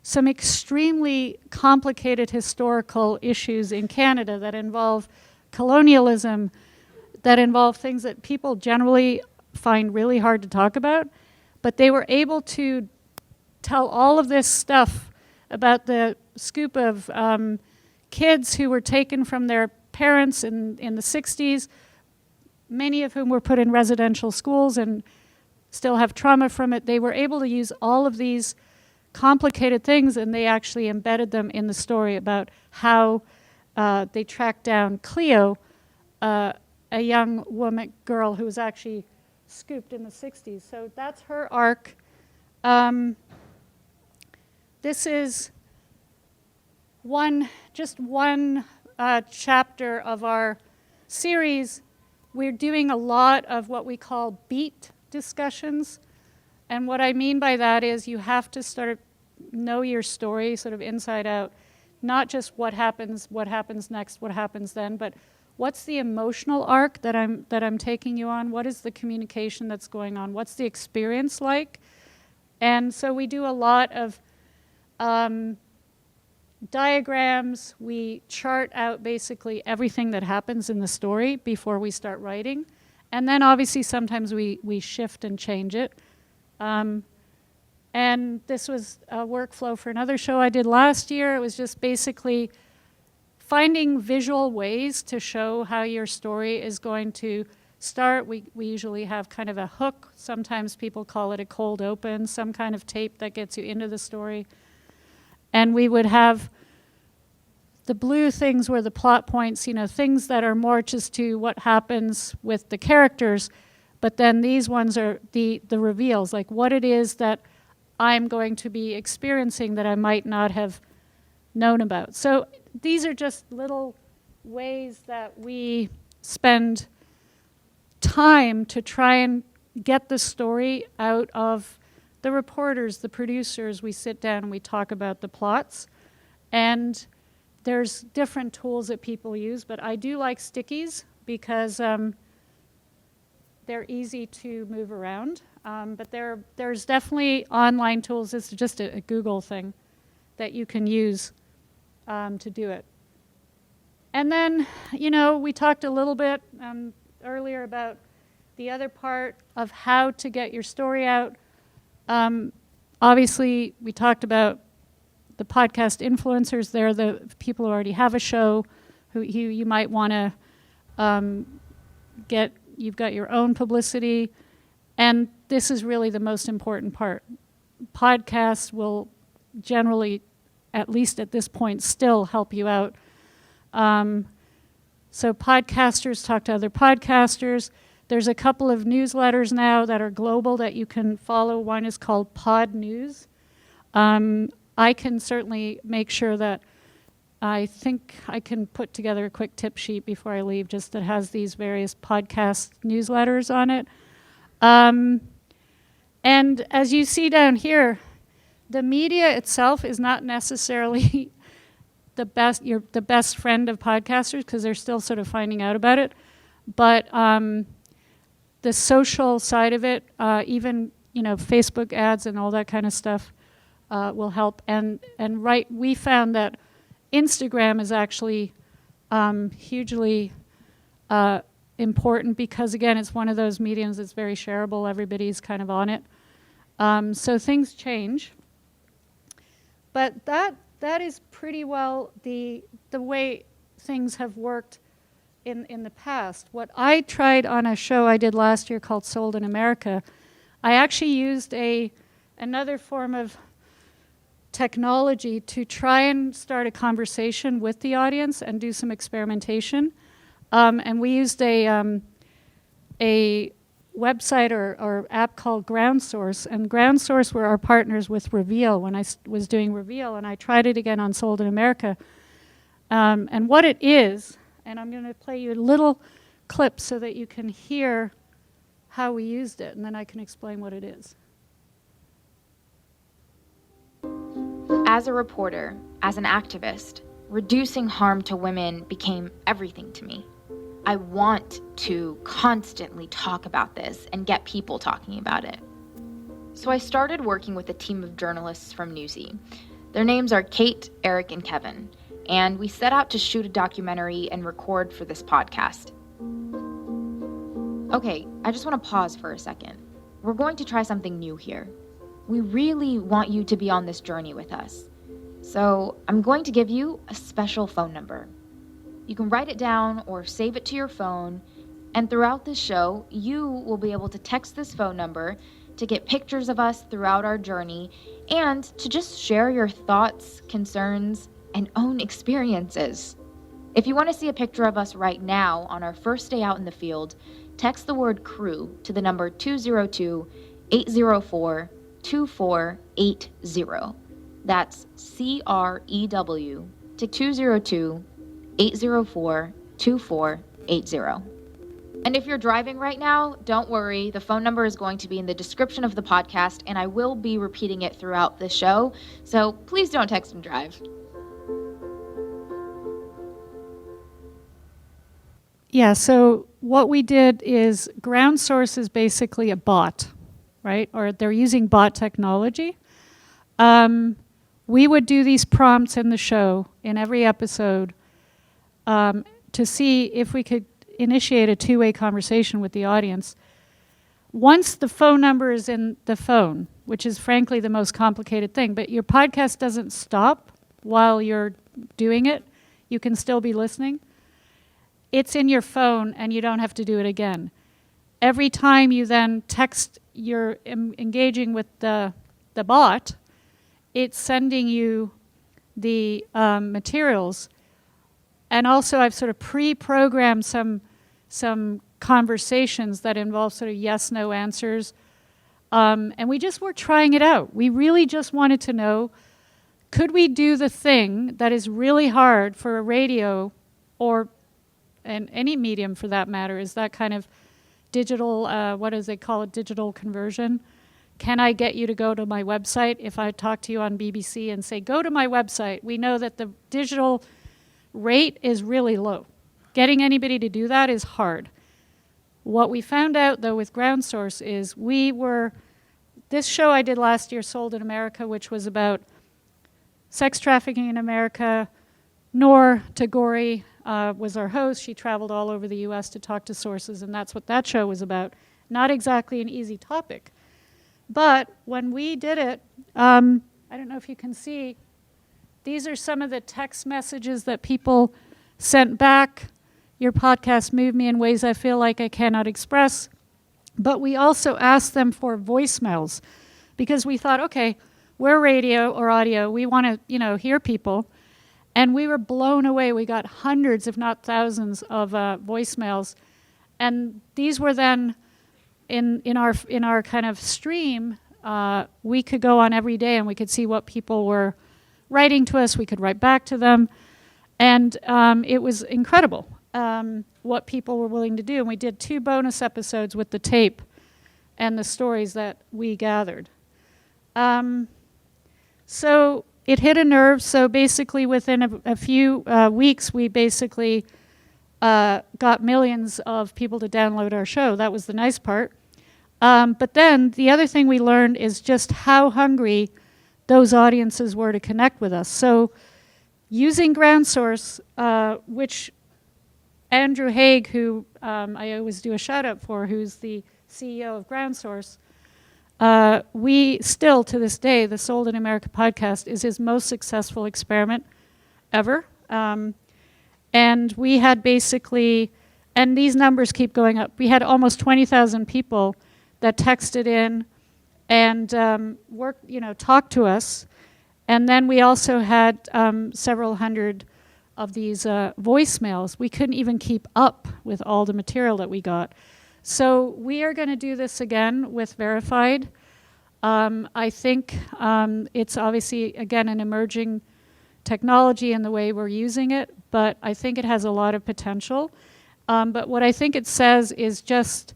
some extremely complicated historical issues in Canada that involve colonialism, that involve things that people generally find really hard to talk about, but they were able to tell all of this stuff about the scoop of kids who were taken from their parents in the 60s, many of whom were put in residential schools and still have trauma from it. They were able to use all of these complicated things, and they actually embedded them in the story about how they tracked down Cleo, a young girl who was actually scooped in the 60s. So that's her arc. This is just one chapter of our series. We're doing a lot of what we call beat discussions. And what I mean by that is you have to know your story sort of inside out, not just what happens next, what happens then, but what's the emotional arc that I'm taking you on? What is the communication that's going on? What's the experience like? And so we do a lot of diagrams. We chart out basically everything that happens in the story before we start writing. And then obviously sometimes we shift and change it. And this was a workflow for another show I did last year. It was just basically finding visual ways to show how your story is going to start. We usually have kind of a hook. Sometimes people call it a cold open, some kind of tape that gets you into the story. And we would have the blue things were the plot points, you know, things that are more just to what happens with the characters. But then these ones are the reveals, like what it is that I'm going to be experiencing that I might not have known about. So these are just little ways that we spend time to try and get the story out of the reporters, the producers. We sit down and we talk about the plots. And there's different tools that people use, but I do like stickies because they're easy to move around. But there's definitely online tools. This is just a Google thing that you can use to do it. And then, you know, we talked a little bit earlier about the other part of how to get your story out. Obviously, we talked about the podcast influencers. They're the people who already have a show, who you might want to get. You've got your own publicity. And this is really the most important part. Podcasts will generally, at least at this point, still help you out. So podcasters talk to other podcasters. There's a couple of newsletters now that are global that you can follow. One is called Pod News. I can certainly make sure that I think I can put together a quick tip sheet before I leave, just that has these various podcast newsletters on it. And as you see down here, the media itself is not necessarily the best friend of podcasters because they're still sort of finding out about it. But the social side of it, even Facebook ads and all that kind of stuff will help. And we found that Instagram is actually hugely important because, again, it's one of those mediums that's very shareable. Everybody's kind of on it. So things change. But that is pretty well the way things have worked in the past. What I tried on a show I did last year called Sold in America, I actually used another form of technology to try and start a conversation with the audience and do some experimentation. And we used a website or app called GroundSource. And GroundSource were our partners with Reveal when I was doing Reveal. And I tried it again on Sold in America. And what it is, and I'm going to play you a little clip so that you can hear how we used it. And then I can explain what it is. As a reporter, as an activist, reducing harm to women became everything to me. I want to constantly talk about this and get people talking about it. So I started working with a team of journalists from Newsy. Their names are Kate, Eric, and Kevin, and we set out to shoot a documentary and record for this podcast. Okay, I just want to pause for a second. We're going to try something new here. We really want you to be on this journey with us. So I'm going to give you a special phone number. You can write it down or save it to your phone, and throughout this show, you will be able to text this phone number to get pictures of us throughout our journey and to just share your thoughts, concerns, and own experiences. If you want to see a picture of us right now on our first day out in the field, text the word crew to the number 202-804-2480. That's CREW to 202-804-2480. And if you're driving right now, don't worry. The phone number is going to be in the description of the podcast, and I will be repeating it throughout the show. So please don't text and drive. Yeah, so what we did is Ground Source is basically a bot, right? Or they're using bot technology. We would do these prompts in the show, in every episode, to see if we could initiate a two-way conversation with the audience. Once the phone number is in the phone, which is frankly the most complicated thing, but your podcast doesn't stop while you're doing it. You can still be listening. It's in your phone and you don't have to do it again. Every time you then text, you're engaging with the bot, it's sending you the materials. And also I've sort of pre-programmed some conversations that involve sort of yes/no answers. And we just were trying it out. We really just wanted to know, could we do the thing that is really hard for a radio or and any medium for that matter, is that kind of digital, what does they call it, digital conversion? Can I get you to go to my website? If I talk to you on BBC and say, go to my website, we know that the digital rate is really low. Getting anybody to do that is hard. What we found out, though, with Ground Source is this show I did last year, Sold in America, which was about sex trafficking in America. Noor Tagore was our host. She traveled all over the US to talk to sources, and that's what that show was about. Not exactly an easy topic. But when we did it, I don't know if you can see, these are some of the text messages that people sent back. Your podcast moved me in ways I feel like I cannot express. But we also asked them for voicemails because we thought, okay, we're radio or audio. We want to, hear people. And we were blown away. We got hundreds, if not thousands, of voicemails. And these were then in our kind of stream. We could go on every day and we could see what people were writing to us. We could write back to them. And it was incredible what people were willing to do. And we did 2 bonus episodes with the tape and the stories that we gathered. So it hit a nerve. So basically within a few weeks, we basically got millions of people to download our show. That was the nice part. But then the other thing we learned is just how hungry those audiences were to connect with us. So using Ground Source, which Andrew Haig, who I always do a shout out for, who's the CEO of Ground Source, we still, to this day, the Sold in America podcast is his most successful experiment ever. And we had basically, and these numbers keep going up, we had almost 20,000 people that texted in and talked to us. And then we also had several hundred of these voicemails. We couldn't even keep up with all the material that we got. So we are going to do this again with Verified. I think it's obviously, again, an emerging technology in the way we're using it, but I think it has a lot of potential. But what I think it says is just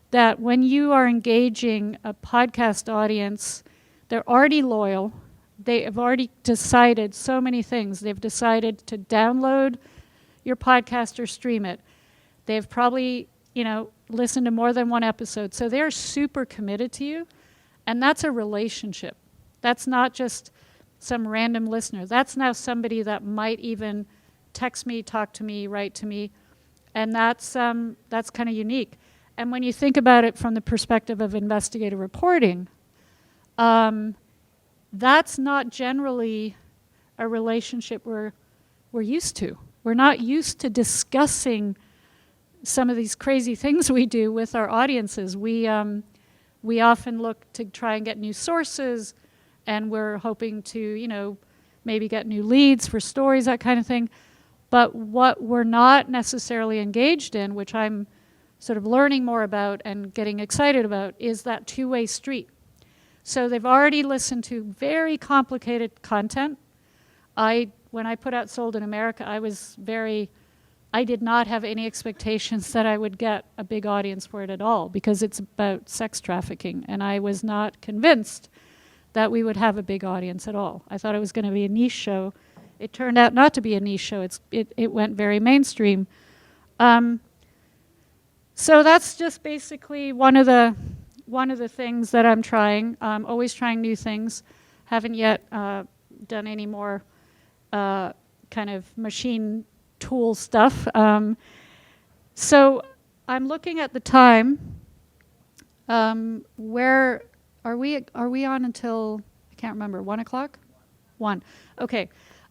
that when you are engaging a podcast audience, they're already loyal. They have already decided so many things. They've decided to download your podcast or stream it. They've probably, listened to more than one episode. So they're super committed to you. And that's a relationship. That's not just some random listener. That's now somebody that might even text me, talk to me, write to me. And that's kind of unique. And when you think about it from the perspective of investigative reporting, that's not generally a relationship we're used to. We're not used to discussing some of these crazy things we do with our audiences. We often look to try and get new sources, and we're hoping to, maybe get new leads for stories, that kind of thing. But what we're not necessarily engaged in, which I'm sort of learning more about and getting excited about, is that two-way street. So they've already listened to very complicated content. When I put out Sold in America, I did not have any expectations that I would get a big audience for it at all, because it's about sex trafficking, and I was not convinced that we would have a big audience at all. I thought it was going to be a niche show. It turned out not to be a niche show. It went very mainstream. So that's just basically one of the things that I'm trying. I'm always trying new things. Haven't yet done any more kind of machine tool stuff. So I'm looking at the time. Where are we? Are we on until, I can't remember, 1 o'clock? 1. Okay.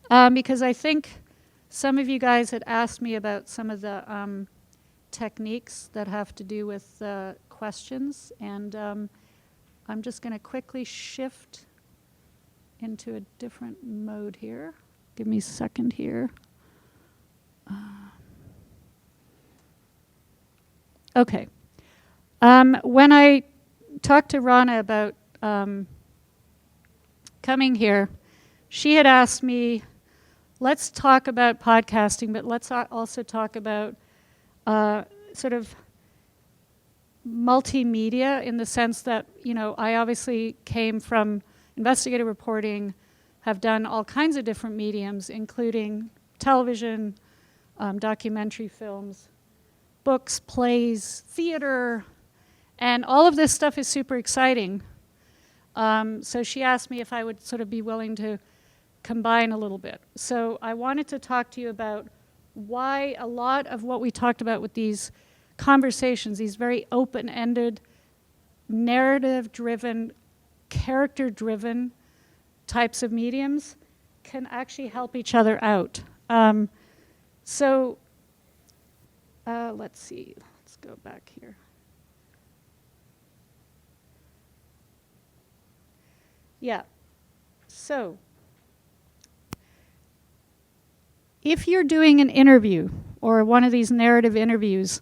Because I think some of you guys had asked me about some of the techniques that have to do with questions, and I'm just going to quickly shift into a different mode here. Give me a second here. Okay. When I talked to Rana about coming here, she had asked me, let's talk about podcasting, but let's also talk about sort of multimedia, in the sense that, you know, I obviously came from investigative reporting, have done all kinds of different mediums, including television, documentary films, books, plays, theater, and all of this stuff is super exciting. So she asked me if I would sort of be willing to combine a little bit. So I wanted to talk to you about why a lot of what we talked about with these conversations, these very open-ended, narrative-driven, character-driven types of mediums, can actually help each other out. Let's see. Let's go back here. Yeah. So if you're doing an interview or one of these narrative interviews,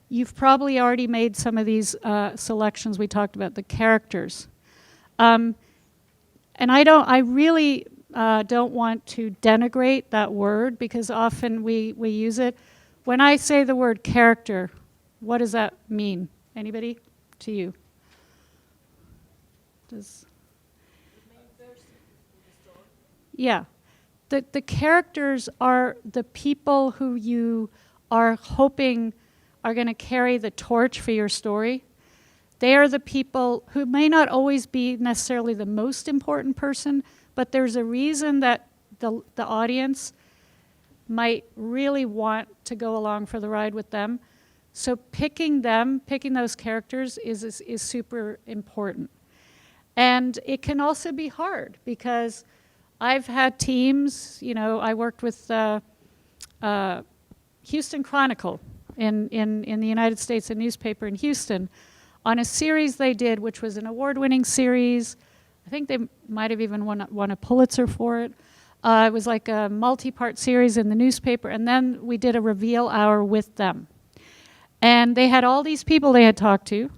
you've probably already made some of these selections we talked about, the characters. And I really don't want to denigrate that word, because often we use it. When I say the word character, what does that mean? Anybody? To you? Yeah. The characters are the people who you are hoping are going to carry the torch for your story. They are the people who may not always be necessarily the most important person, but there's a reason that the audience might really want to go along for the ride with them. So picking those characters is super important. And it can also be hard, because I've had teams, you know, I worked with Houston Chronicle in the United States, a newspaper in Houston, on a series they did, which was an award-winning series. I think they might have even won a Pulitzer for it. It was like a multi-part series in the newspaper, and then we did a reveal hour with them. And they had all these people they had talked to,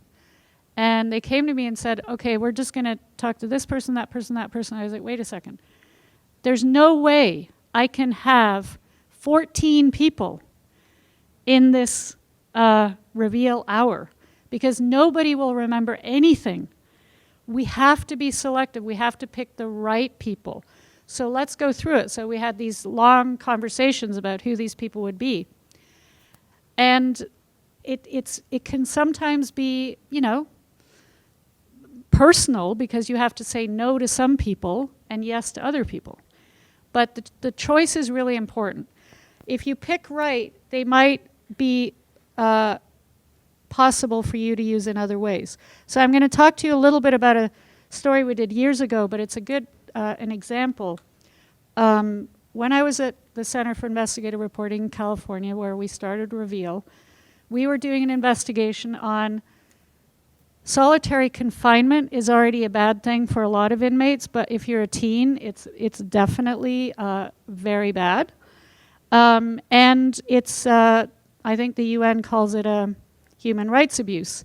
and they came to me and said, okay, we're just going to talk to this person, that person, that person. I was like, wait a second. There's no way I can have 14 people in this reveal hour, because nobody will remember anything. We have to be selective. We have to pick the right people. So let's go through it. So we had these long conversations about who these people would be. And it can sometimes be, you know, personal, because you have to say no to some people and yes to other people. But the choice is really important. If you pick right, they might be possible for you to use in other ways. So I'm going to talk to you a little bit about a story we did years ago, but it's a good an example. When I was at the Center for Investigative Reporting in California, where we started Reveal, we were doing an investigation on solitary confinement. Is already a bad thing for a lot of inmates, but if you're a teen, it's definitely very bad. And it's, I think the UN calls it a human rights abuse.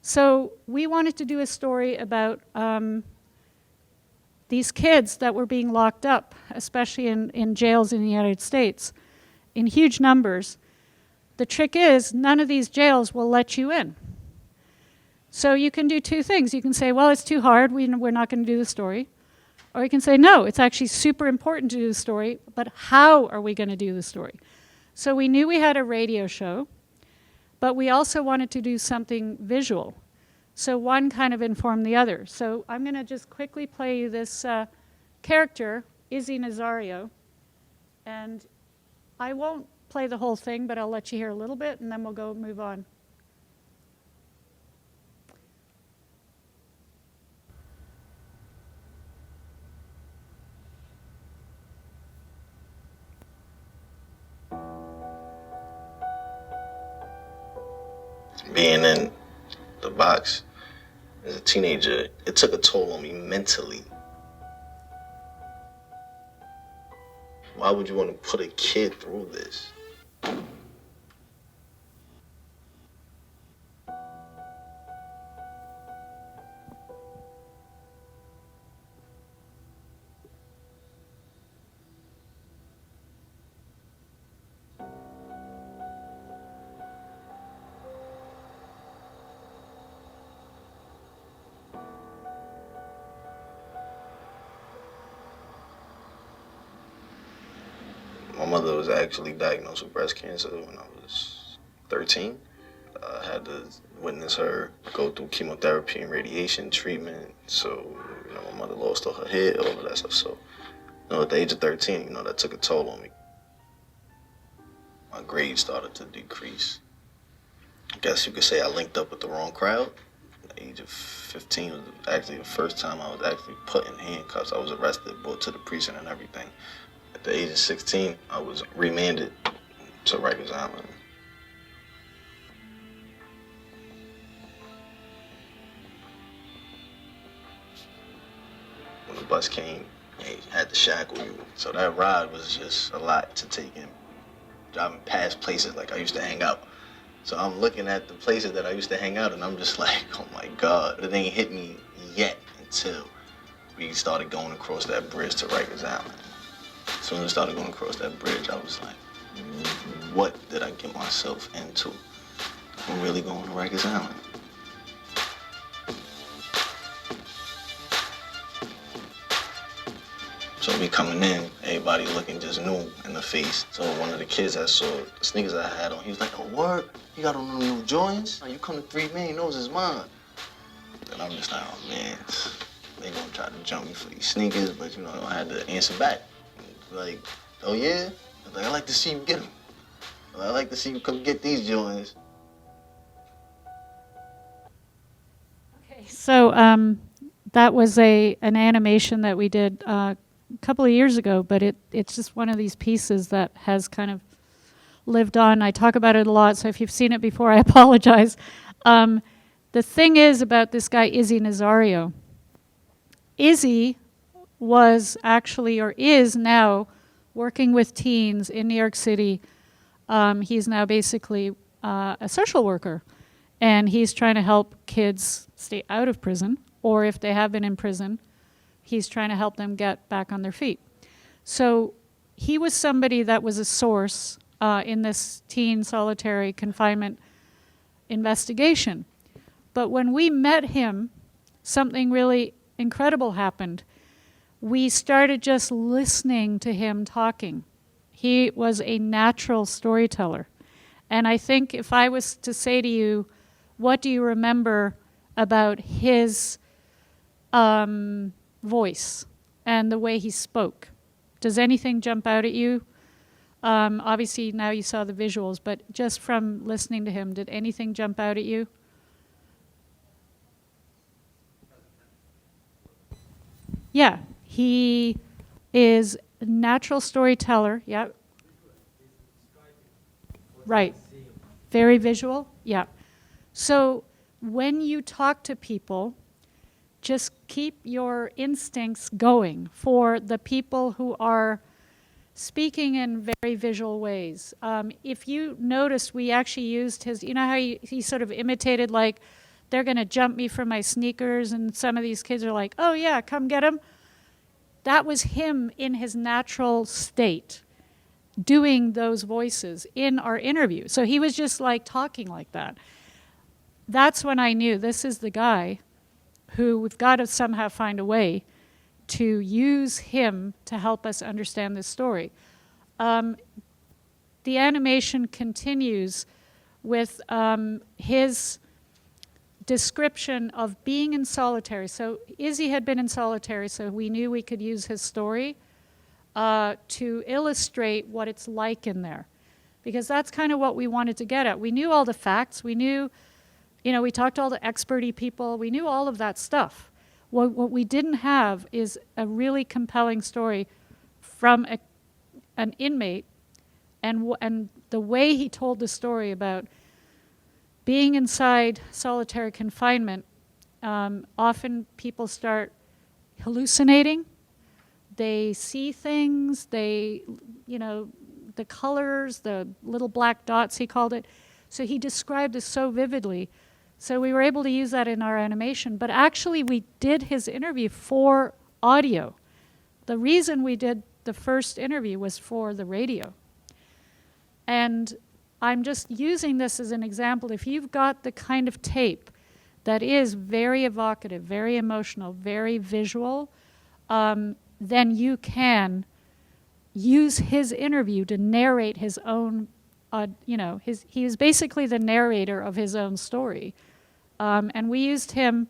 So we wanted to do a story about these kids that were being locked up, especially in jails in the United States, in huge numbers. The trick is, none of these jails will let you in. So you can do two things. You can say, well, it's too hard, we're not going to do the story. Or you can say, no, it's actually super important to do the story, but how are we going to do the story? So we knew we had a radio show. But we also wanted to do something visual. So one kind of informed the other. So I'm going to just quickly play you this character, Izzy Nazario. And I won't play the whole thing, but I'll let you hear a little bit, and then we'll move on. Being in the box as a teenager, it took a toll on me mentally. Why would you want to put a kid through this? My mother was actually diagnosed with breast cancer when I was 13. I had to witness her go through chemotherapy and radiation treatment. So, my mother lost all her hair, all of that stuff. So, at the age of 13, that took a toll on me. My grades started to decrease. I guess you could say I linked up with the wrong crowd. At the age of 15 was actually the first time I was actually put in handcuffs. I was arrested, brought to the precinct and everything. At the age of 16, I was remanded to Rikers Island. When the bus came, they had to shackle you. So that ride was just a lot to take in. Driving past places like I used to hang out. So I'm looking at the places that I used to hang out, and I'm just like, oh my God. It ain't hit me yet until we started going across that bridge to Rikers Island. As soon as I started going across that bridge, I was like, what did I get myself into? I'm really going to Rikers Island. So me coming in, everybody looking just new in the face. So one of the kids that saw the sneakers I had on, he was like, oh, word? You got on them new joints? You come to 3 man, those is mine. And I'm just like, oh man, they gonna try to jump me for these sneakers, but I had to answer back. Like, oh yeah? I like to see you get them. I like to see you come get these joints. Okay, so that was an animation that we did a couple of years ago, but it's just one of these pieces that has kind of lived on. I talk about it a lot, so if you've seen it before, I apologize. The thing is about this guy, Izzy Nazario. Izzy was actually, or is now, working with teens in New York City. He's now basically a social worker, and he's trying to help kids stay out of prison, or if they have been in prison, he's trying to help them get back on their feet. So he was somebody that was a source in this teen solitary confinement investigation. But when we met him, something really incredible happened. We started just listening to him talking. He was a natural storyteller. And I think if I was to say to you, what do you remember about his voice and the way he spoke? Does anything jump out at you? Obviously, now you saw the visuals, but just from listening to him, did anything jump out at you? Yeah, he is a natural storyteller. Yeah. Right. Very visual. Yeah. So when you talk to people, just keep your instincts going for the people who are speaking in very visual ways. If you noticed, we actually used his, how he sort of imitated, like, they're going to jump me for my sneakers, and some of these kids are like, oh yeah, come get him. That was him in his natural state, doing those voices in our interview. So he was just like talking like that. That's when I knew this is the guy who we've got to somehow find a way to use him to help us understand this story. The animation continues with his description of being in solitary. So Izzy had been in solitary, so we knew we could use his story to illustrate what it's like in there. Because that's kind of what we wanted to get at. We knew all the facts. We knew, we talked to all the experty people. We knew all of that stuff. What we didn't have is a really compelling story from an inmate, and the way he told the story about being inside solitary confinement. Often people start hallucinating. They see things. The colors, the little black dots, he called it. So he described this so vividly. So we were able to use that in our animation. But actually, we did his interview for audio. The reason we did the first interview was for the radio. And I'm just using this as an example. If you've got the kind of tape that is very evocative, very emotional, very visual, then you can use his interview to narrate his own, he is basically the narrator of his own story. And we used him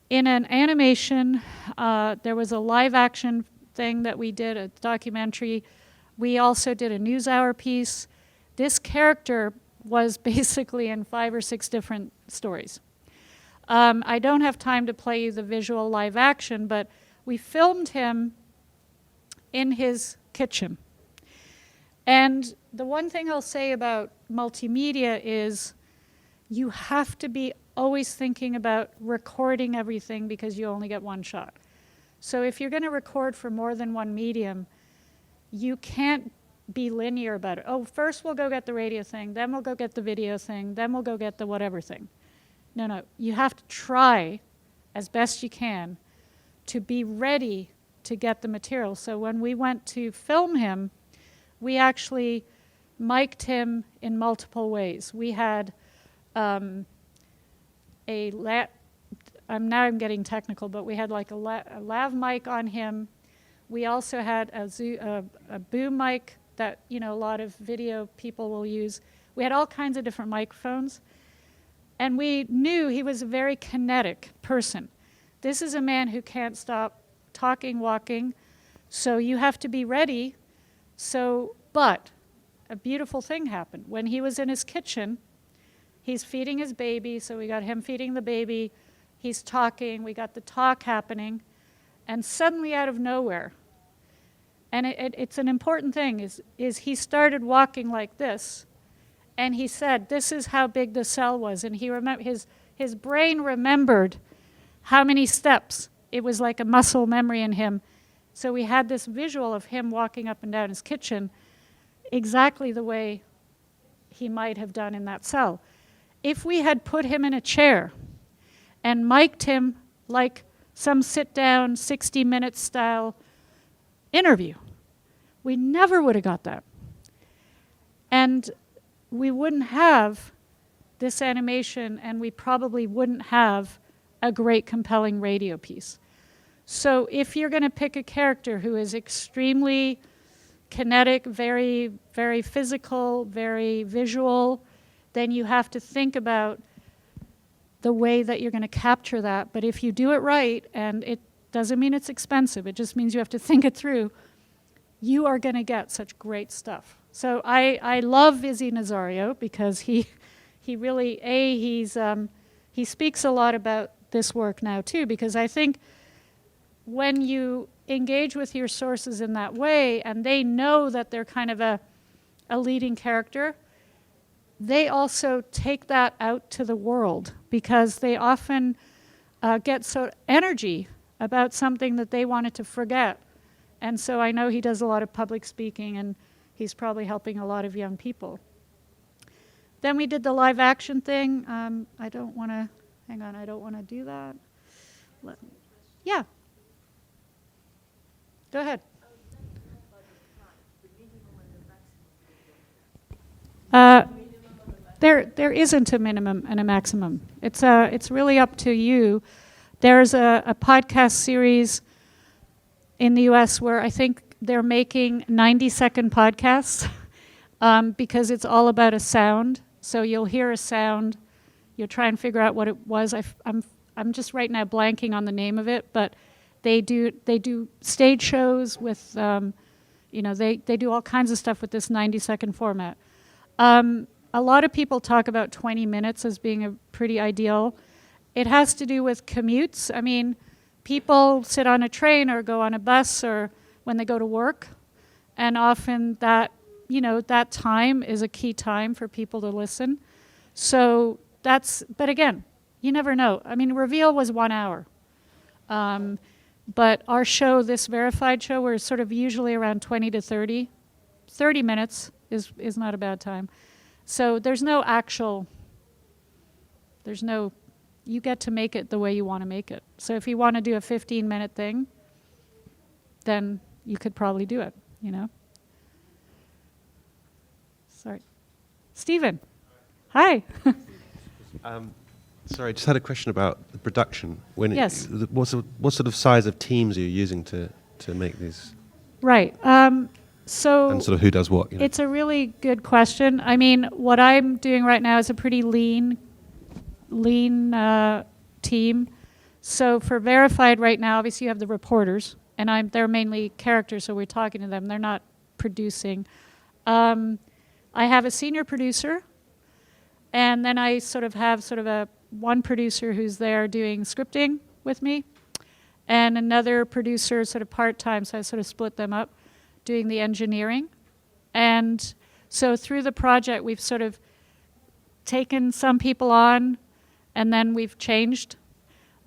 in an animation. There was a live action thing that we did, a documentary. We also did a NewsHour piece. This character was basically in 5 or 6 different stories. I don't have time to play you the visual live action, but we filmed him in his kitchen. And the one thing I'll say about multimedia is you have to be always thinking about recording everything because you only get one shot. So if you're going to record for more than one medium, you can't be linear about it. Oh, first we'll go get the radio thing, then we'll go get the video thing, then we'll go get the whatever thing. No. You have to try as best you can to be ready to get the material. So when we went to film him, we actually mic'd him in multiple ways. We had I'm getting technical, but we had like a lav mic on him. We also had a boom mic that a lot of video people will use. We had all kinds of different microphones. And we knew he was a very kinetic person. This is a man who can't stop talking, walking. So you have to be ready. But a beautiful thing happened. When he was in his kitchen, he's feeding his baby, so we got him feeding the baby. He's talking, we got the talk happening. And suddenly out of nowhere, and it's an important thing, is he started walking like this, and he said, this is how big the cell was. And he his brain remembered how many steps. It was like a muscle memory in him. So we had this visual of him walking up and down his kitchen exactly the way he might have done in that cell. If we had put him in a chair and mic'd him like some sit-down 60-minute style interview, we never would have got that. And we wouldn't have this animation, and we probably wouldn't have a great, compelling radio piece. So if you're going to pick a character who is extremely kinetic, very, very physical, very visual, then you have to think about the way that you're going to capture that. But if you do it right, and it doesn't mean it's expensive, it just means you have to think it through, you are going to get such great stuff. So I love Izzy Nazario because he really, he speaks a lot about this work now too, because I think when you engage with your sources in that way and they know that they're kind of a leading character, they also take that out to the world because they often get so energy about something that they wanted to forget. And so I know he does a lot of public speaking, and he's probably helping a lot of young people. Then we did the live action thing. I don't want to do that. Yeah. Go ahead. There isn't a minimum and a maximum. It's really up to you. There's a podcast series in the US where I think they're making 90-second podcasts. because it's all about a sound. So you'll hear a sound, you'll try and figure out what it was. I'm just right now blanking on the name of it, but they do stage shows with, they do all kinds of stuff with this 90-second format. A lot of people talk about 20 minutes as being a pretty ideal. It has to do with commutes. I mean, people sit on a train or go on a bus or when they go to work, and often that time is a key time for people to listen. So but again, you never know. I mean, Reveal was 1 hour. But our show, this Verified show, we're sort of usually around 20 to 30. 30 minutes is not a bad time. So you get to make it the way you want to make it. So if you want to do a 15-minute thing, then you could probably do it, Sorry. Stephen. Hi. Sorry, I just had a question about the production. Yes. What sort of size of teams are you using to make these? Right. So and sort of who does what? It's a really good question. I mean, what I'm doing right now is a pretty lean team. So for Verified right now, obviously you have the reporters, and they're mainly characters, so we're talking to them. They're not producing. I have a senior producer, and then I have a one producer who's there doing scripting with me, and another producer sort of part-time, so I sort of split them up, doing the engineering. And so through the project, we've sort of taken some people on, and then we've changed.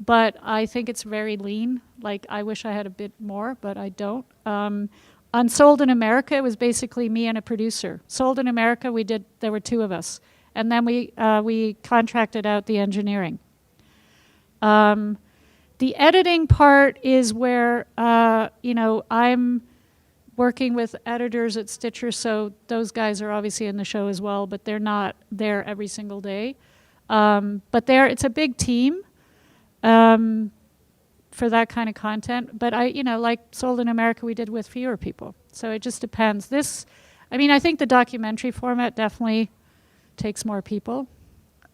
But I think it's very lean. Like, I wish I had a bit more, but I don't. On Sold in America, it was basically me and a producer. Sold in America, there were 2 of us. And then we contracted out the engineering. The editing part is where, I'm working with editors at Stitcher, so those guys are obviously in the show as well, but they're not there every single day. But it's a big team for that kind of content. But like Sold in America, we did with fewer people. So it just depends. I think the documentary format definitely takes more people.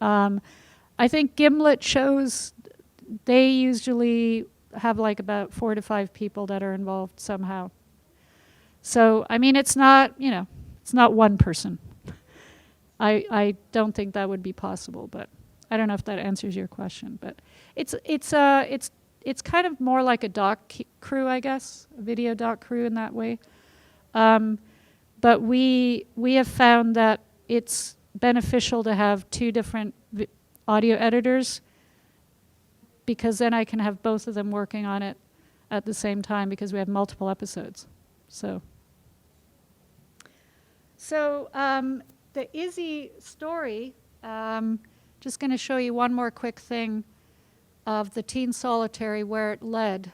I think Gimlet shows, they usually have like about 4 to 5 people that are involved somehow. So, it's not, it's not one person. I don't think that would be possible, but I don't know if that answers your question. But it's kind of more like a doc crew, I guess, a video doc crew in that way. But we have found that it's beneficial to have 2 different audio editors, because then I can have both of them working on it at the same time, because we have multiple episodes. So the Izzy story, just going to show you one more quick thing of the teen solitary, where it led.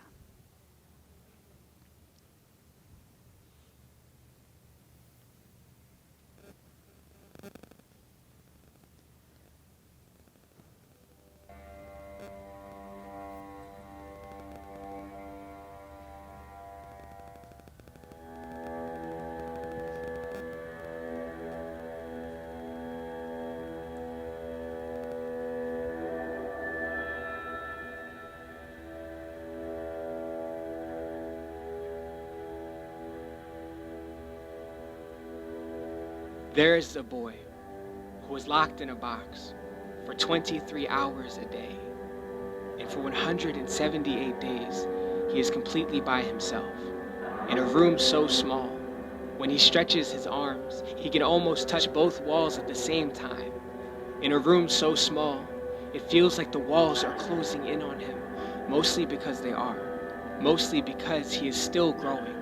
There is a boy who is locked in a box for 23 hours a day. And for 178 days, he is completely by himself in a room so small. When he stretches his arms, he can almost touch both walls at the same time. In a room so small, it feels like the walls are closing in on him, mostly because they are, mostly because he is still growing.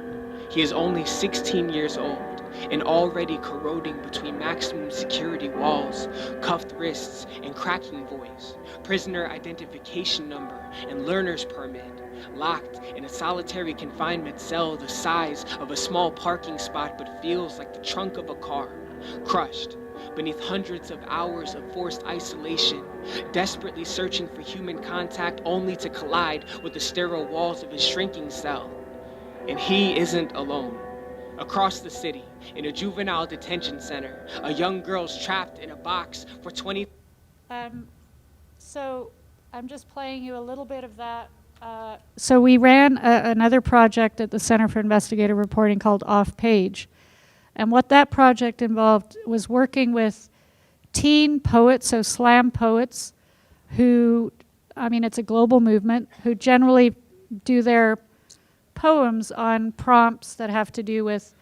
He is only 16 years old and already corroding between maximum security walls, cuffed wrists, and cracking voice, prisoner identification number, and learner's permit, locked in a solitary confinement cell the size of a small parking spot but feels like the trunk of a car, crushed beneath hundreds of hours of forced isolation, desperately searching for human contact only to collide with the sterile walls of his shrinking cell. And he isn't alone. Across the city, in a juvenile detention center, a young girl's trapped in a box for 20... So I'm just playing you a little bit of that. So we ran another project at the Center for Investigative Reporting called Off Page. And what that project involved was working with teen poets, so slam poets, who, I mean, it's a global movement, who generally do their poems on prompts that have to do with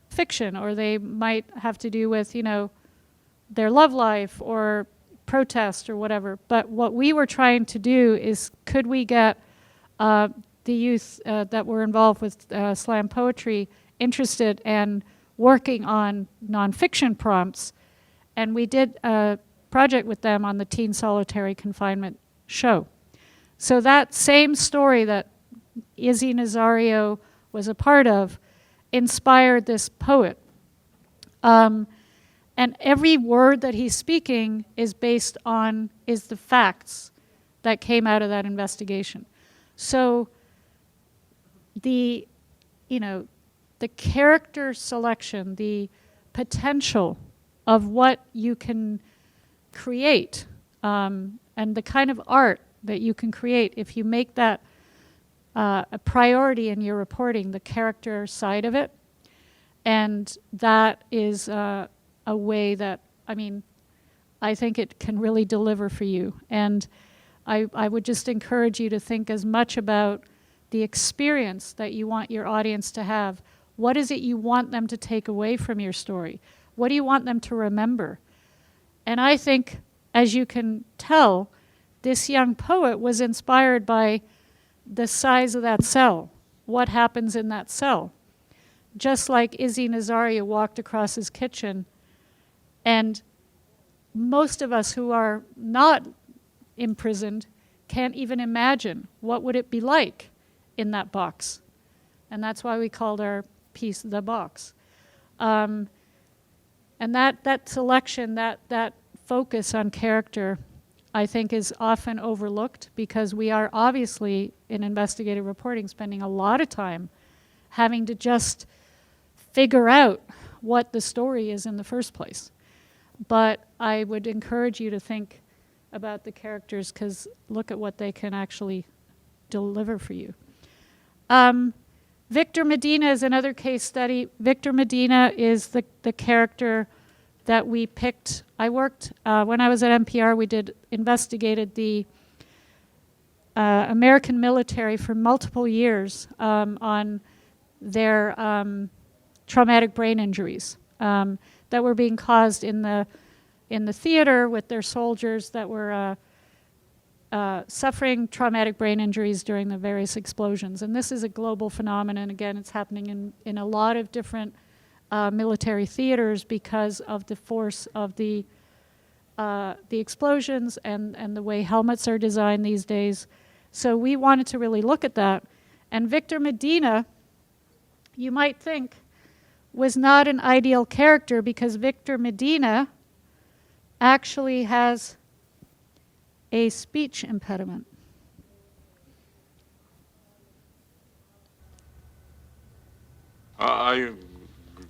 fiction, or they might have to do with, you know, their love life or protest or whatever. But what we were trying to do is, could we get the youth that were involved with slam poetry interested and working on nonfiction prompts? And we did a project with them on the Teen Solitary Confinement show. So that same story that Izzy Nazario was a part of inspired this poet. And every word that he's speaking is based on, is the facts that came out of that investigation. So the, you know, the character selection, the potential of what you can create, and the kind of art that you can create if you make that a priority in your reporting, the character side of it. And that is a way that, I mean, I think it can really deliver for you. And I would just encourage you to think as much about the experience that you want your audience to have. What is it you want them to take away from your story? What do you want them to remember? And I think, as you can tell, this young poet was inspired by the size of that cell, what happens in that cell. Just like Izzy Nazario walked across his kitchen, and most of us who are not imprisoned can't even imagine what would it be like in that box. And that's why we called our piece The Box. And that selection, that focus on character, I think is often overlooked, because we are obviously in investigative reporting spending a lot of time having to just figure out what the story is in the first place. But I would encourage you to think about the characters, because look at what they can actually deliver for you. Victor Medina is another case study. Victor Medina is the character that we picked. I worked, when I was at NPR, we investigated the American military for multiple years on their traumatic brain injuries that were being caused in the theater with their soldiers that were suffering traumatic brain injuries during the various explosions. And this is a global phenomenon. Again, it's happening in a lot of different military theaters because of the force of the explosions and the way helmets are designed these days. So we wanted to really look at that. And Victor Medina, you might think, was not an ideal character, because Victor Medina actually has a speech impediment. I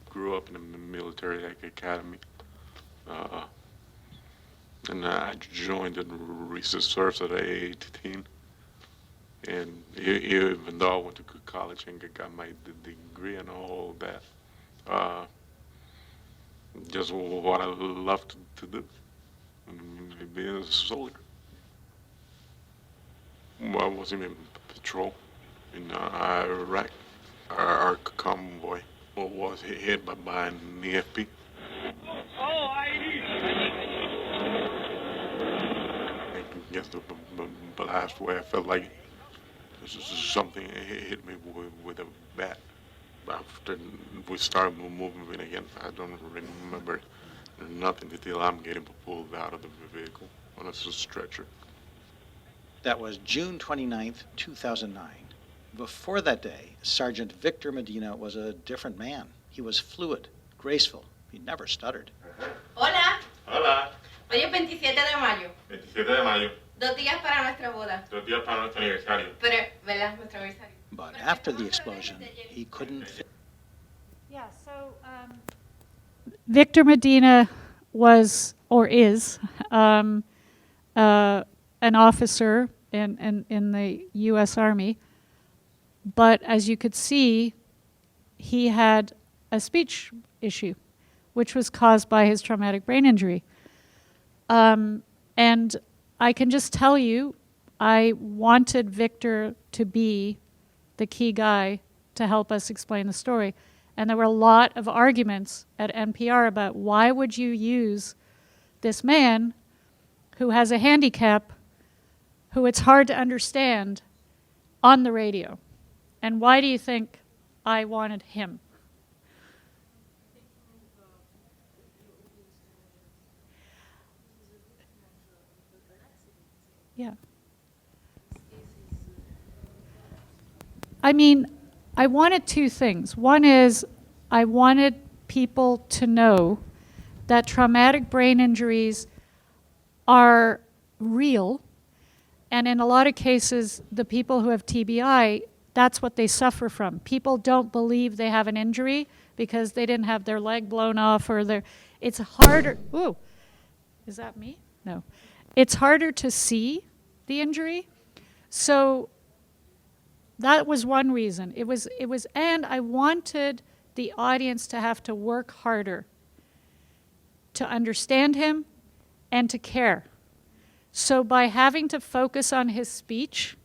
grew up in a military academy, and I joined the reserves at age 18. And even though I went to college and got my degree and all that, just what I love to do, being a soldier. I was in patrol in Iraq. Our convoy was hit by an EFP. Against the blast where I felt like something hit me with a bat. After we started moving again, I don't remember nothing until I'm getting pulled out of the vehicle on a stretcher. That was June 29th, 2009. Before that day, Sergeant Victor Medina was a different man. He was fluid, graceful. He never stuttered. Hola. Hola. Hoy es 27 de mayo. 27 de mayo. 2 días para nuestra boda. 2 días para nuestro aniversario. Pero, ¿verdad? Nuestro aniversario. But after the explosion, he couldn't fit. Yeah, so Victor Medina was, or is, an officer in the U.S. Army. But as you could see, he had a speech issue, which was caused by his traumatic brain injury. And I can just tell you, I wanted Victor to be the key guy to help us explain the story. And there were a lot of arguments at NPR about why would you use this man who has a handicap, who it's hard to understand, on the radio. And why do you think I wanted him? Yeah. I mean, I wanted two things. One is I wanted people to know that traumatic brain injuries are real, and in a lot of cases, the people who have TBI, that's what they suffer from. People don't believe they have an injury because they didn't have their leg blown off or their, it's harder, ooh, is that me? No. It's harder to see the injury. So that was one reason. It was, and I wanted the audience to have to work harder to understand him and to care. So by having to focus on his speech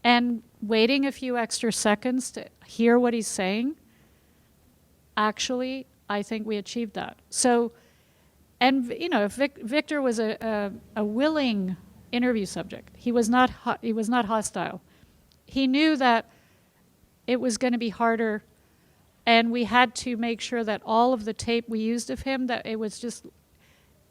and waiting a few extra seconds to hear what he's saying, actually, I think we achieved that. So, and you know, Victor was a willing interview subject. He was not hostile. He knew that it was going to be harder, and we had to make sure that all of the tape we used of him, that it was just,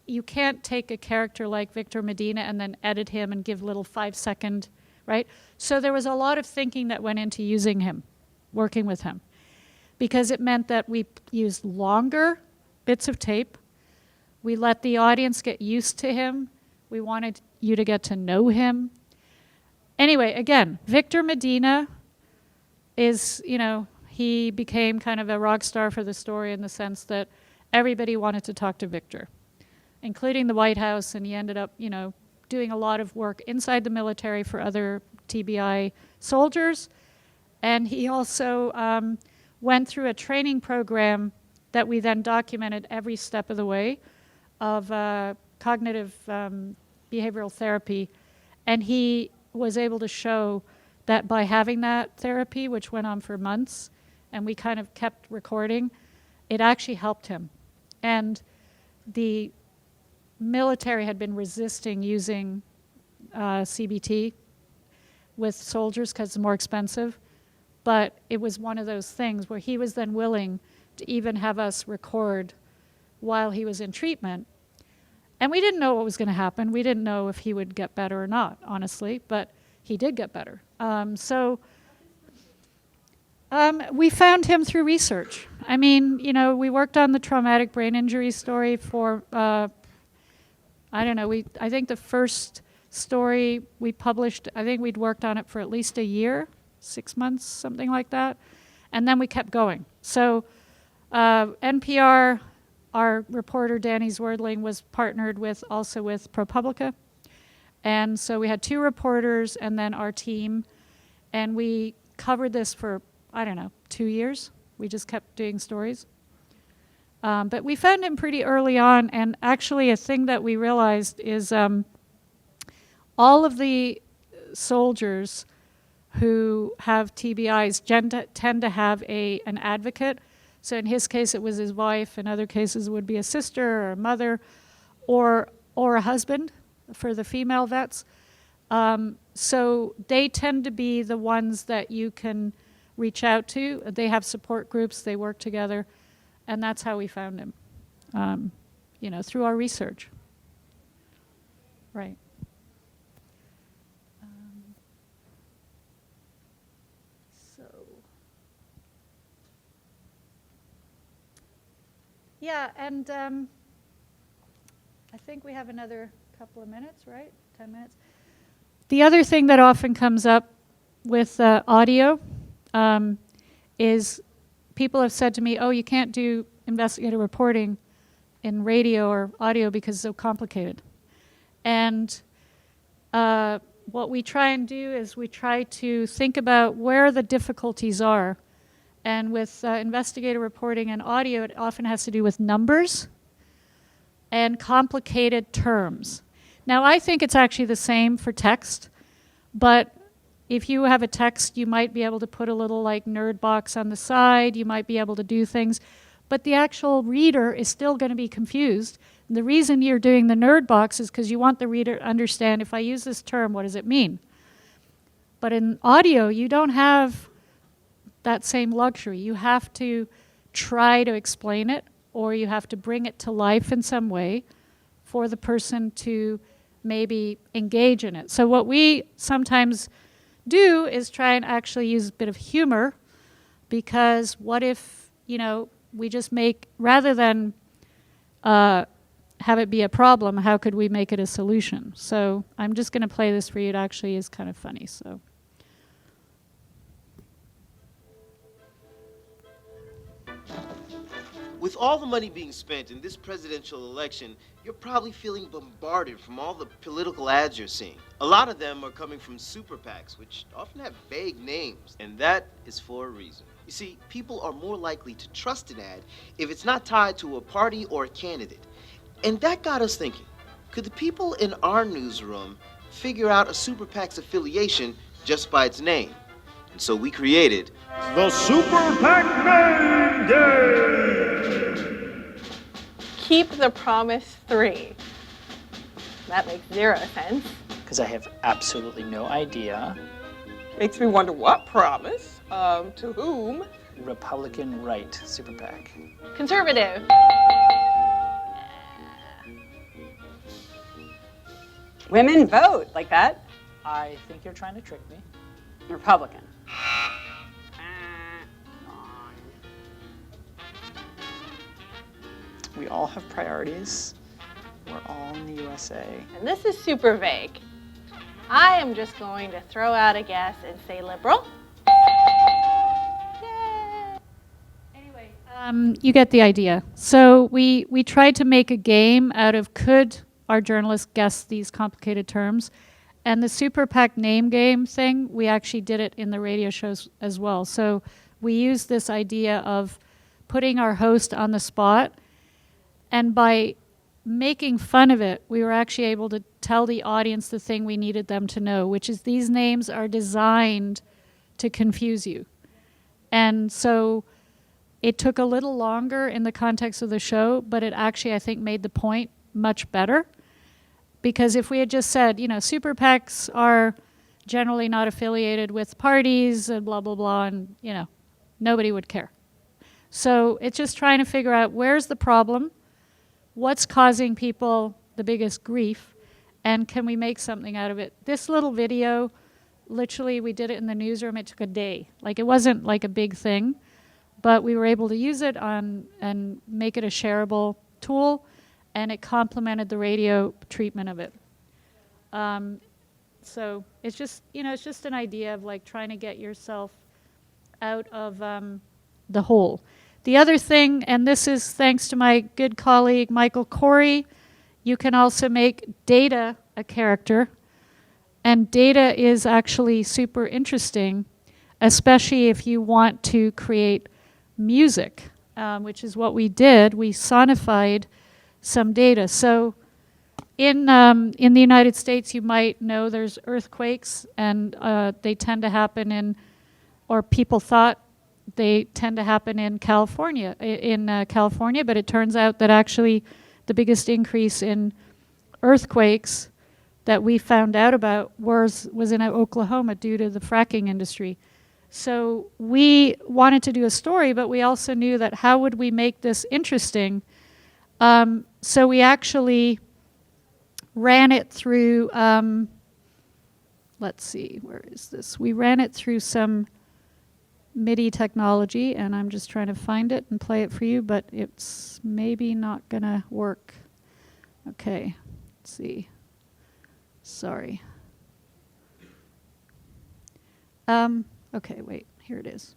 you can't take a character like Victor Medina and then edit him and give little 5-second, right? So there was a lot of thinking that went into using him, working with him, because it meant that we used longer bits of tape. We let the audience get used to him. We wanted you to get to know him. Anyway, again, Victor Medina is, you know, he became kind of a rock star for the story in the sense that everybody wanted to talk to Victor, including the White House, and he ended up, you know, doing a lot of work inside the military for other TBI soldiers. And he also went through a training program that we then documented every step of the way of cognitive behavioral therapy. And he was able to show that by having that therapy, which went on for months, and we kind of kept recording, it actually helped him. And the military had been resisting using CBT with soldiers because it's more expensive. But it was one of those things where he was then willing to even have us record while he was in treatment. And we didn't know what was going to happen. We didn't know if he would get better or not, honestly, but he did get better. We found him through research. I mean, you know, we worked on the traumatic brain injury story for, I don't know, I think the first story we published, I think we'd worked on it for at least a year, 6 months, something like that. And then we kept going. So NPR, our reporter Danny Zwerdling was partnered with also with ProPublica. And so we had 2 reporters and then our team. And we covered this for, I don't know, 2 years. We just kept doing stories. But we found him pretty early on. And actually a thing that we realized is all of the soldiers who have TBIs tend to have an advocate. So in his case, it was his wife. In other cases, it would be a sister or a mother or a husband for the female vets. So they tend to be the ones that you can reach out to. They have support groups. They work together. And that's how we found him, you know, through our research. Right. Yeah, and I think we have another couple of minutes, right? 10 minutes. The other thing that often comes up with audio is people have said to me, oh, you can't do investigative reporting in radio or audio because it's so complicated. And what we try and do is we try to think about where the difficulties are. And with investigative reporting and audio, it often has to do with numbers and complicated terms. Now, I think it's actually the same for text, but if you have a text, you might be able to put a little like nerd box on the side, you might be able to do things, but the actual reader is still going to be confused. And the reason you're doing the nerd box is because you want the reader to understand, if I use this term, what does it mean? But in audio, you don't have that same luxury. You have to try to explain it, or you have to bring it to life in some way for the person to maybe engage in it. So what we sometimes do is try and actually use a bit of humor, because what if, you know, we just make, rather than have it be a problem, how could we make it a solution? So I'm just going to play this for you. It actually is kind of funny. So. With all the money being spent in this presidential election, you're probably feeling bombarded from all the political ads you're seeing. A lot of them are coming from super PACs, which often have vague names, and that is for a reason. You see, people are more likely to trust an ad if it's not tied to a party or a candidate. And that got us thinking, could the people in our newsroom figure out a super PAC's affiliation just by its name? And so we created the Super PAC Name Game! Keep the promise 3. That makes 0 sense. Because I have absolutely no idea. Makes me wonder what promise? To whom? Republican right super PAC. Conservative. Women vote, like that. I think you're trying to trick me. Republican. We all have priorities. We're all in the USA. And this is super vague. I am just going to throw out a guess and say liberal. You get the idea. So we tried to make a game out of, could our journalists guess these complicated terms? And the Super PAC name game thing, we actually did it in the radio shows as well. So we used this idea of putting our host on the spot, and by making fun of it, we were actually able to tell the audience the thing we needed them to know, which is these names are designed to confuse you. And so it took a little longer in the context of the show, but it actually, I think, made the point much better. Because if we had just said, you know, super PACs are generally not affiliated with parties and blah, blah, blah, and, you know, nobody would care. So it's just trying to figure out where's the problem, what's causing people the biggest grief, and can we make something out of it? This little video, literally, we did it in the newsroom. It took a day. Like, it wasn't like a big thing, but we were able to use it on and make it a shareable tool, and it complemented the radio treatment of it. So it's just, you know, it's just an idea of like trying to get yourself out of the hole. The other thing, and this is thanks to my good colleague Michael Corey, you can also make Data a character. And Data is actually super interesting, especially if you want to create music, which is what we did. We sonified some data. So in the United States, you might know there's earthquakes, and they tend to happen in, or people thought they tend to happen in California, but it turns out that actually the biggest increase in earthquakes that we found out about was in Oklahoma due to the fracking industry. So we wanted to do a story, but we also knew that how would we make this interesting? So we actually ran it through, let's see, where is this? We ran it through some MIDI technology, and I'm just trying to find it and play it for you, but it's maybe not gonna work. Okay, let's see. Sorry. Okay, wait, here it is.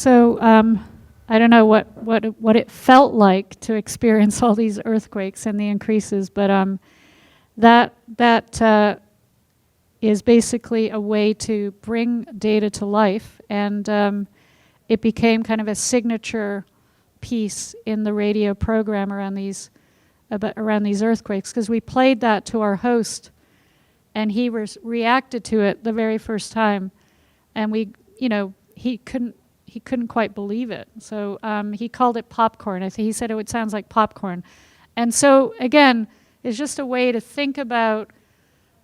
So I don't know what it felt like to experience all these earthquakes and the increases, but that is basically a way to bring data to life, and it became kind of a signature piece in the radio program around these earthquakes, because we played that to our host, and he reacted to it the very first time, and he couldn't quite believe it. So he called it popcorn. He said it sounds like popcorn. And so again, it's just a way to think about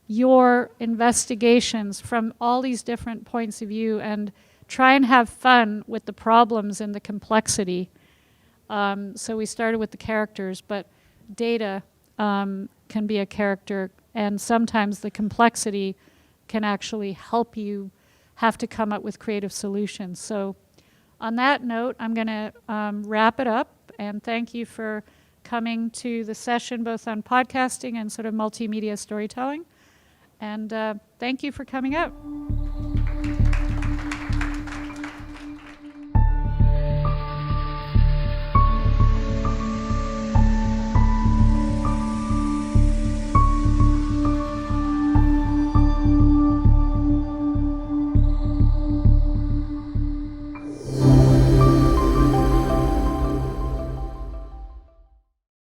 your investigations from all these different points of view and try and have fun with the problems and the complexity. So we started with the characters, but data can be a character, and sometimes the complexity can actually help you have to come up with creative solutions. So on that note, I'm going to wrap it up, and thank you for coming to the session both on podcasting and sort of multimedia storytelling. And thank you for coming out.